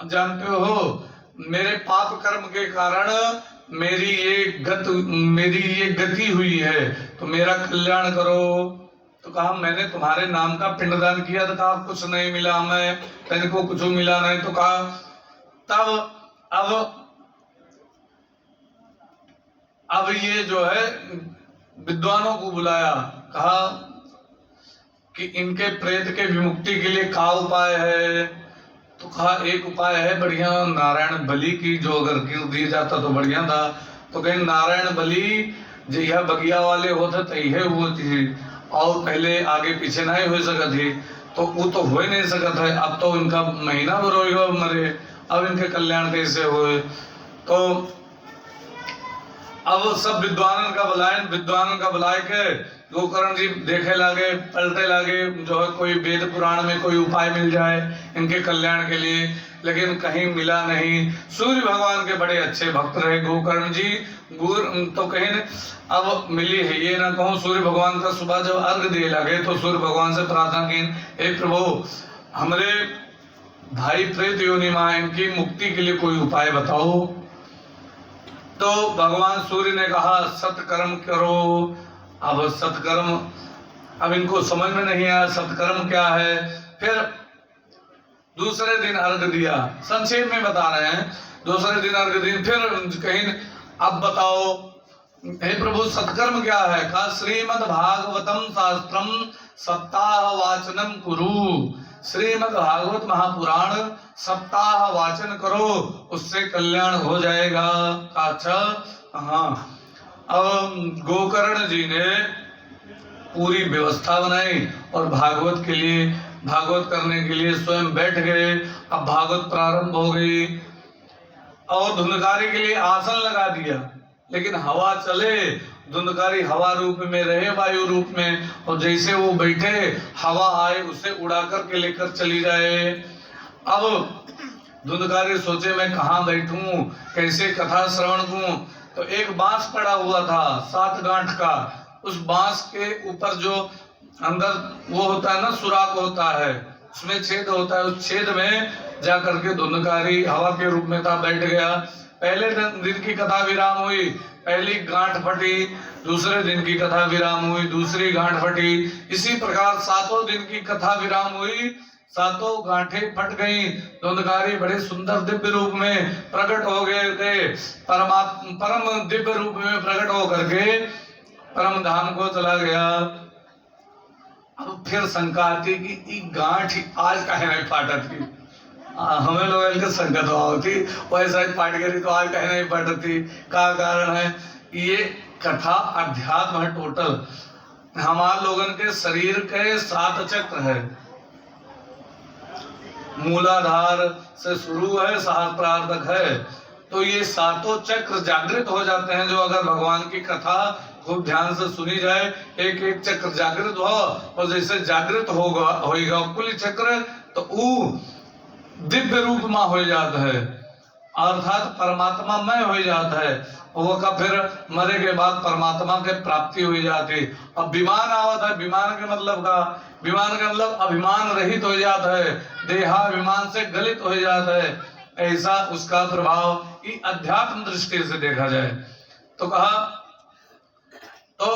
जानते हो मेरे पाप कर्म के कारण मेरी ये गति हुई है, तो मेरा कल्याण करो। तो कहा मैंने तुम्हारे नाम का पिंडदान किया, तो कहा कुछ नहीं मिला, मैं तेरे को कुछ मिला नहीं। तो कहा तब अब ये जो है विद्वानों को बुलाया, कहा कि इनके प्रेत के विमुक्ति के लिए क्या उपाय है। तो कहा एक उपाय है बढ़िया, नारायण बलि की जो अगर गिर दिया जाता तो बढ़िया था, तो कहीं नारायण बलि जहिया बगिया वाले होते तहिए वो थी, और पहले आगे पीछे नहीं हो सकत थी, तो वो तो हो ही नहीं सकत है। अब तो इनका महीना भर होगा मरे, अब इनके कल्याण कैसे हुए। तो अब सब विद्वानन का बुलाए के गोकर्ण जी देखे लागे, पलटे लागे, जो है कोई वेद पुराण में कोई उपाय मिल जाए इनके कल्याण के लिए, लेकिन कहीं मिला नहीं। सूर्य भगवान के बड़े अच्छे भक्त रहे गोकर्ण जी, तो कहीं अब मिली है ये ना कहूँ। सूर्य भगवान का सुबह जब अर्घ दिए लगे तो सूर्य भगवान से प्रार्थना की, हे प्रभु हमरे भाई प्रेत योनि मां, इनकी मुक्ति के लिए कोई उपाय बताओ। तो भगवान सूर्य ने कहा सत्कर्म करो। अब सत्कर्म, अब इनको समझ में नहीं आया सत्कर्म क्या है। फिर दूसरे दिन अर्घ दिया, संक्षेप में बता रहे हैं, दूसरे दिन अर्घ दिन फिर कहीं अब बताओ हे प्रभु सत्कर्म क्या है। कहा श्रीमद् भागवतम शास्त्रम सप्ताह वाचनम कुरु, श्रीमद् भागवत महापुराण सप्ताह वाचन करो, उससे कल्याण हो जाएगा। अच्छा हाँ। अब गोकर्ण जी ने पूरी व्यवस्था बनाई और भागवत के लिए, भागवत करने के लिए स्वयं बैठ गए। अब भागवत प्रारंभ हो गई और धुंधकारी के लिए आसन लगा दिया, लेकिन हवा चले, धुंधकारी हवा रूप में रहे, वायु रूप में, और जैसे वो बैठे हवा आए उसे उड़ा करके लेकर चली जाए। अब धुंधकारी सोचे मैं कहाँ बैठूं, कैसे कथा श्रवण करूं। तो एक बांस पड़ा हुआ था 7 गांठ का, उस बांस के ऊपर जो अंदर वो होता है ना सुराख होता है, उसमें छेद होता है, उस छेद में जा करके धुंधकारी हवा के रूप में था, बैठ गया। पहले दिन की कथा विराम हुई, पहली गांठ फटी, दूसरे दिन की कथा विराम हुई, दूसरी गांठ फटी, इसी प्रकार 7 दिन की कथा विराम हुई, 7 गांठें फट गई। धुंधकारी बड़े सुंदर दिव्य रूप में प्रकट हो गए थे, परम दिव्य रूप में प्रकट होकर के परम धाम को चला गया। अब फिर शंका आती कि गांठ आज काहे नहीं फाटत थी, हमें लोगों के संगत होती वैसा ही पाट गई तो आज कहीं नहीं पटती। क्या कारण है? ये कथा अध्यात्म है टोटल। हमारे लोगन के शरीर के 7 चक्र है, मूलाधार से शुरू है, सहस्त्रार तक है। तो ये 7 चक्र जागृत हो जाते हैं, जो अगर भगवान की कथा खूब ध्यान से सुनी जाए, एक एक चक्र जागृत हो, और जैसे जागृत होगा कुल चक्र, तो वो दिव्य रूप में हो जाता है, अर्थात परमात्मा में हो जाता है। वो का फिर मरे के बाद परमात्मा के प्राप्ति हो जाती। अब विमान आवत है, विमान के मतलब का, विमान का मतलब अभिमान रहित हो जाता है, देहाभिमान से गलित हो जाता है, ऐसा उसका प्रभाव ये अध्यात्म दृष्टि से देखा जाए। तो कहा तो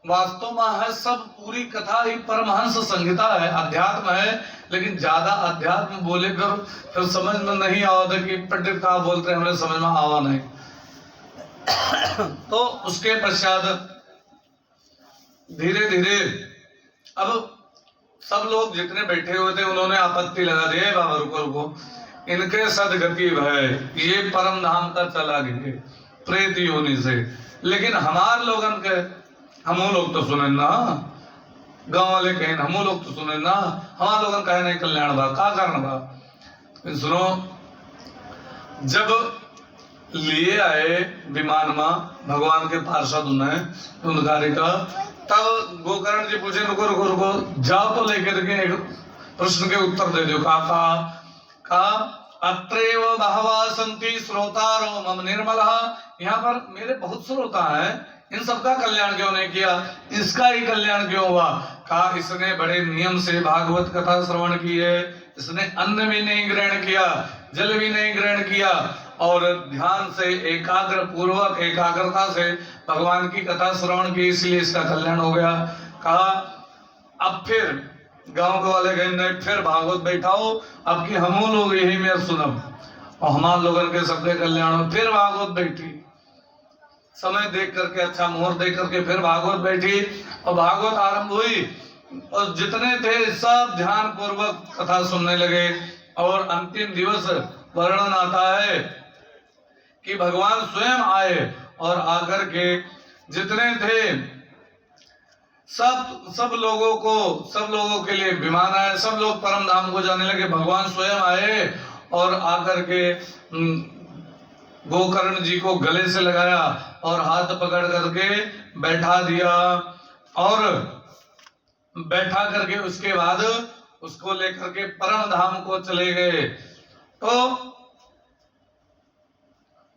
वास्तव में है सब पूरी कथा ही परमहंस संहिता है, अध्यात्म है, लेकिन ज्यादा अध्यात्म बोले फिर समझ में नहीं आवता कि पंडित कहा बोलते हैं, हमें समझ में आवा नहीं। तो उसके पश्चात धीरे धीरे अब सब लोग जितने बैठे हुए थे उन्होंने आपत्ति लगा दी, बाबा रुको, इनके सदगति भय, ये परम धाम का चला गए प्रेत योनि से, लेकिन हमार लोगन के हमो लोग तो सुने ना, गांव वाले कहें हमो लोग तो सुने ना, हमार लोगन कहे नहीं कल्याण बा, का कारण बा। सुनो, जब लिए आए विमान में भगवान के पार्षद उन्हें धुंधकारी का, तब गोकर्ण जी पूछे रुको जाओ तो लेके देखें, एक प्रश्न के उत्तर दे दो। का अत्रैव बहवा संति श्रोतारो मम निर्मलः, यहाँ पर मेरे बहुत श्रोता हैं, इन सबका कल्याण क्यों नहीं किया, इसका ही कल्याण क्यों हुआ। कहा इसने बड़े नियम से भागवत कथा श्रवण की है, इसने अन्न भी नहीं ग्रहण किया, जल भी नहीं ग्रहण किया, और ध्यान से एकाग्र पूर्वक एकाग्रता से भगवान की कथा श्रवण की, इसलिए इसका कल्याण हो गया। कहा अब फिर गांव के वाले कहें नहीं, फिर भागवत बैठाओ, अब की हम लोग यही मेरे सुनब और हमारे लोगों के सबके कल्याण हो। फिर भागवत बैठी, समय देख करके, अच्छा मुहूर्त देख करके फिर भागवत बैठी और भागवत आरंभ हुई, और जितने थे सब ध्यान पूर्वक कथा सुनने लगे। और अंतिम दिवस वर्णन आता है कि भगवान स्वयं आए और आकर के जितने थे सब लोगों के लिए विमान आए, सब लोग परम धाम को जाने लगे। भगवान स्वयं आए और आकर के गोकर्ण जी को गले से लगाया और हाथ पकड़ करके बैठा दिया, और बैठा करके उसके बाद उसको लेकर के परम धाम को चले गए। तो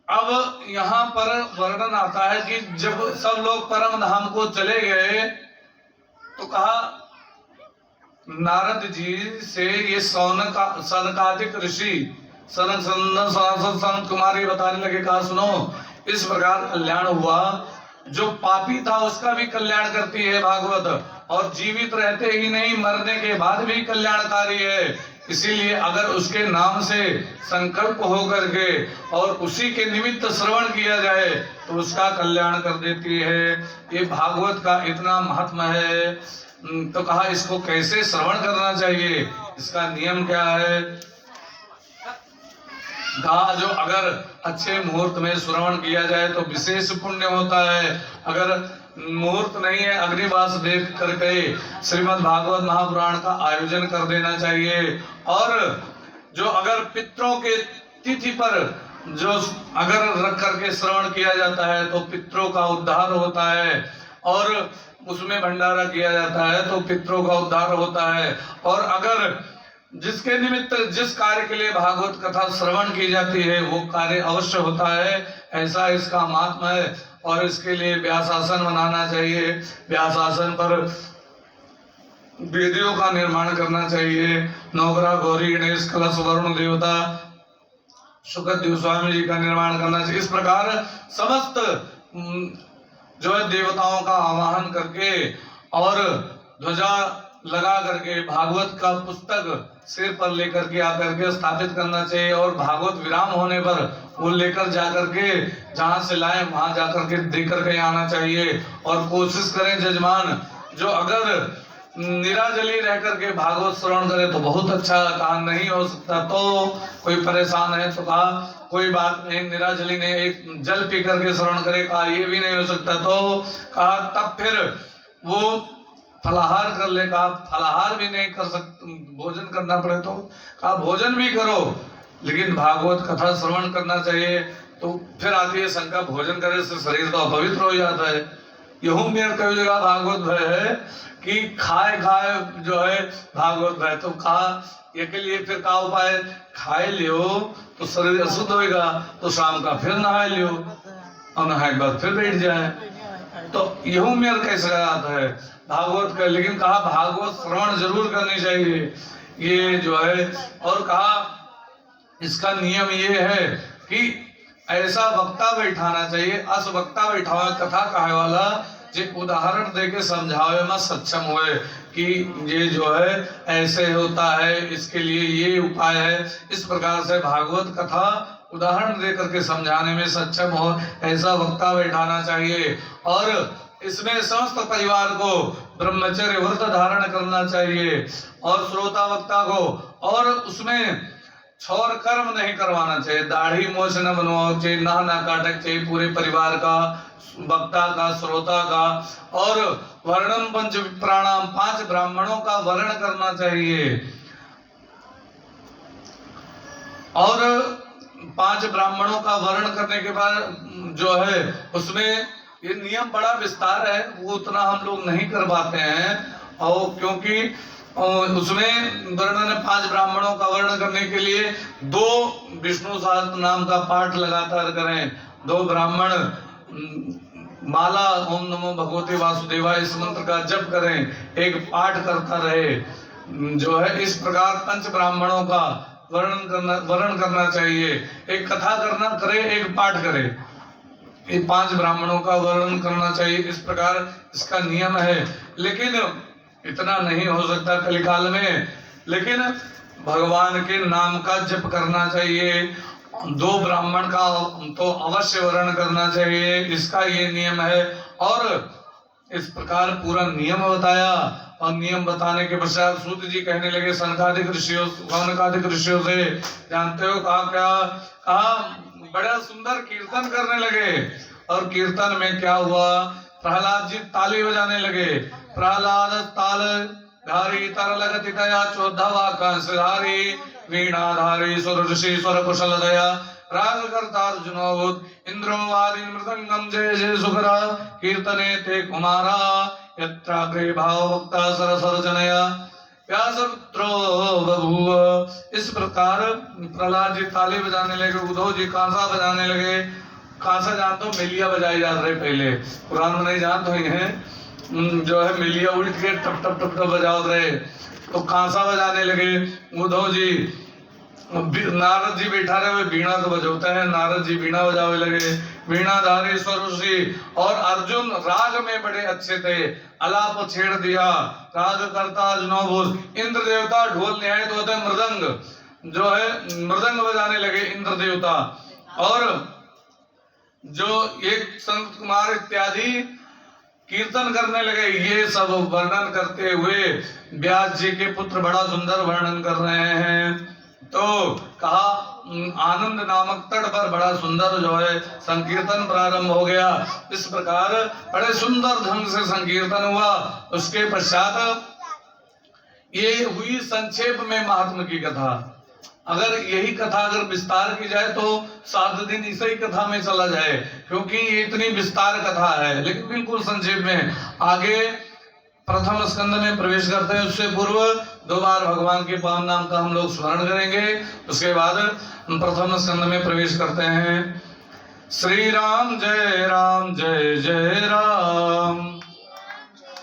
अब यहाँ पर वर्णन आता है कि जब सब लोग परम धाम को चले गए तो कहा नारद जी से ये सनकादिक ऋषि सनत कुमार ये बताने लगे, कहा सुनो इस प्रकार कल्याण हुआ, जो पापी था उसका भी कल्याण करती है भागवत, और जीवित रहते ही नहीं मरने के बाद भी कल्याणकारी है। इसीलिए अगर उसके नाम से संकल्प हो करके और उसी के निमित्त श्रवण किया जाए तो उसका कल्याण कर देती है। ये भागवत का इतना महत्व है। तो कहा इसको कैसे श्रवण करना चाहिए, इसका नियम क्या है। कहा जो अगर अच्छे मुहूर्त में श्रवण किया जाए तो विशेष पुण्य होता है। अगर मुहूर्त नहीं है, अग्निवास देख करके श्रीमद् भागवत महापुराण का आयोजन कर देना चाहिए। और जो अगर पितरों के तिथि पर जो अगर रख करके श्रवण किया जाता है तो पितरों का उद्धार होता है, और उसमें भंडारा किया जाता है तो पितरों का उद्धार होता है। और अगर जिसके निमित्त जिस कार्य के लिए भागवत कथा श्रवण की जाती है वो कार्य अवश्य होता है, ऐसा इसका महात्मा है। और इसके लिए व्यासासन बनाना चाहिए, व्यासासन पर वेदियों का निर्माण करना चाहिए। नवग्रह गौरी गणेश कलश वरुण देवता सुखदेव स्वामी जी का निर्माण करना चाहिए। इस प्रकार समस्त जो है देवताओं का आवाहन करके और ध्वजा लगा करके भागवत का पुस्तक सिर पर लेकर के आकर के स्थापित करना चाहिए, और भागवत विराम होने पर वो लेकर जाकर के जहां से लाए वहां जाकर के देकर के आना चाहिए। और कोशिश करें जजमान जो अगर निराजली रह करके भागवत श्रवण करे तो बहुत अच्छा, कहा नहीं हो सकता तो कोई परेशान है तो कहा कोई बात नहीं, निराजली ने एक जल पी करके श्रवण करे, कहा ये भी नहीं हो सकता तो कहा तब फिर वो फलाहार कर ले, कहा फलाहार भी नहीं कर सकते, भोजन करना पड़े तो कहा भोजन भी करो लेकिन भागवत कथा श्रवण करना चाहिए। तो फिर आती है शंका, भोजन करे से शरीर तो अपवित्र हो जाता है। यूं मेरे कई जगह भागवत भय है कि खाए जो है भागवत भय, तो कहा ये के लिए फिर का उपाय, खाए लियो तो शरीर अशुद्ध होगा तो शाम का फिर नहाए लियो और नहाए के बाद फिर बैठ जाए। तो यूं मेरे कैसे आता है भागवत का, लेकिन कहा भागवत श्रवण जरूर करनी चाहिए ये जो है। और कहा इसका नियम ये है कि ऐसा वक्ता बैठाना चाहिए, अस वक्ता बैठावा कथा कहे वाला जे उदाहरण देके समझावे में सक्षम हुए कि ये जो है ऐसे होता है, इसके लिए ये उपाय है। इस प्रकार से भागवत कथा उदाहरण दे करके समझाने में सक्षम हो, ऐसा वक्ता बैठाना चाहिए। और इसमें समस्त परिवार को ब्रह्मचर्य व्रत धारण करना चाहिए, और श्रोता वक्ता को, और उसमें छोर कर्म नहीं करवाना चाहिए, दाढ़ी मोछ न बनवाओ चाहिए, ना काटक चाहिए पूरे परिवार का, वक्ता का, श्रोता का। और वर्णम पंच प्राणाम, 5 ब्राह्मणों का वर्ण करना चाहिए। और 5 ब्राह्मणों का वर्ण करने के बाद जो है उसमें ये नियम बड़ा विस्तार है, वो उतना हम लोग नहीं कर पाते हैं। और क्योंकि उसमें वर्णन 5 ब्राह्मणों का वर्ण करने के लिए 2 विष्णु सहस्त्र नाम का पाठ लगातार करें, 2 ब्राह्मण माला ओम नमो भगवते वासुदेवाय इस मंत्र का जप करें, एक पाठ करता रहे जो है। इस प्रकार 5 ब्राह्मणों का वर्ण करना चाहिए, एक कथा करे एक पाठ करे, ये 5 ब्राह्मणों का वर्णन करना चाहिए। इस प्रकार इसका नियम है, लेकिन इतना नहीं हो सकता कलिकाल में। लेकिन भगवान के नाम का जप करना चाहिए, 2 ब्राह्मण का तो अवश्य वर्ण करना चाहिए, इसका ये नियम है। और इस प्रकार पूरा नियम बताया, और नियम बताने के पश्चात सूत जी कहने लगे सनकादिक ऋषियों से, जानते हो कहा क्या, कहा बड़ा सुंदर कीर्तन करने लगे। और कीर्तन में क्या हुआ, प्रहलाद जी ताली बजाने लगे। प्रहलाद ताल धारी तरल गति दया चौधवा कंसधारी वीणाधारी सुर ऋषि स्वर कुशल दया राग करता अर्जुनोद इंद्रो वादी मृदंगम जय जय सुकरा कीर्तने ते कुमारा यत्राग्रे भाव भक्ता सरसर जनया व्यासपुत्रो बभूव। इस प्रकार प्रहलाद जी ताली बजाने लगे, उद्धव जी कांसा बजाने लगे। कांसा जान तो मिलिया बजाई जा रहे पहले, पुराण में नहीं जान तो ही है जो है मिलिया उठ के टप टप टप टप बजाओ रहे, तो कांसा बजाने लगे उद्धव जी। नारद जी बैठा रहे हुए बीणा तो बजोते हैं, नारद जी बीणा बजावे लगे, वीणाधारी स्वरूषी। और अर्जुन राग में बड़े अच्छे थे, अलाप छेड़ दिया, राग करता अर्जुनों। इंद्र देवता ढोल न्याय तो होते मृदंग, जो है मृदंग बजाने लगे इंद्र देवता। और जो एक संत कुमार इत्यादि कीर्तन करने लगे। ये सब वर्णन करते हुए व्यास जी के पुत्र बड़ा सुंदर वर्णन कर रहे हैं। तो कहा आनंद नामक तट पर बड़ा सुंदर जो है संकीर्तन प्रारंभ हो गया। इस प्रकार बड़े सुंदर ढंग से संकीर्तन हुआ। उसके पश्चात ये हुई संक्षेप में महात्मा की कथा। अगर यही कथा अगर विस्तार की जाए तो 7 दिन इसी कथा में चला जाए, क्योंकि ये इतनी विस्तार कथा है। लेकिन बिल्कुल संक्षेप में आगे प्रथम स्कंद में प्रवेश करते हैं। उससे पूर्व 2 बार भगवान के पावन नाम का हम लोग स्मरण करेंगे। उसके बाद प्रथम स्कंद में प्रवेश करते हैं। श्री राम जय जय राम।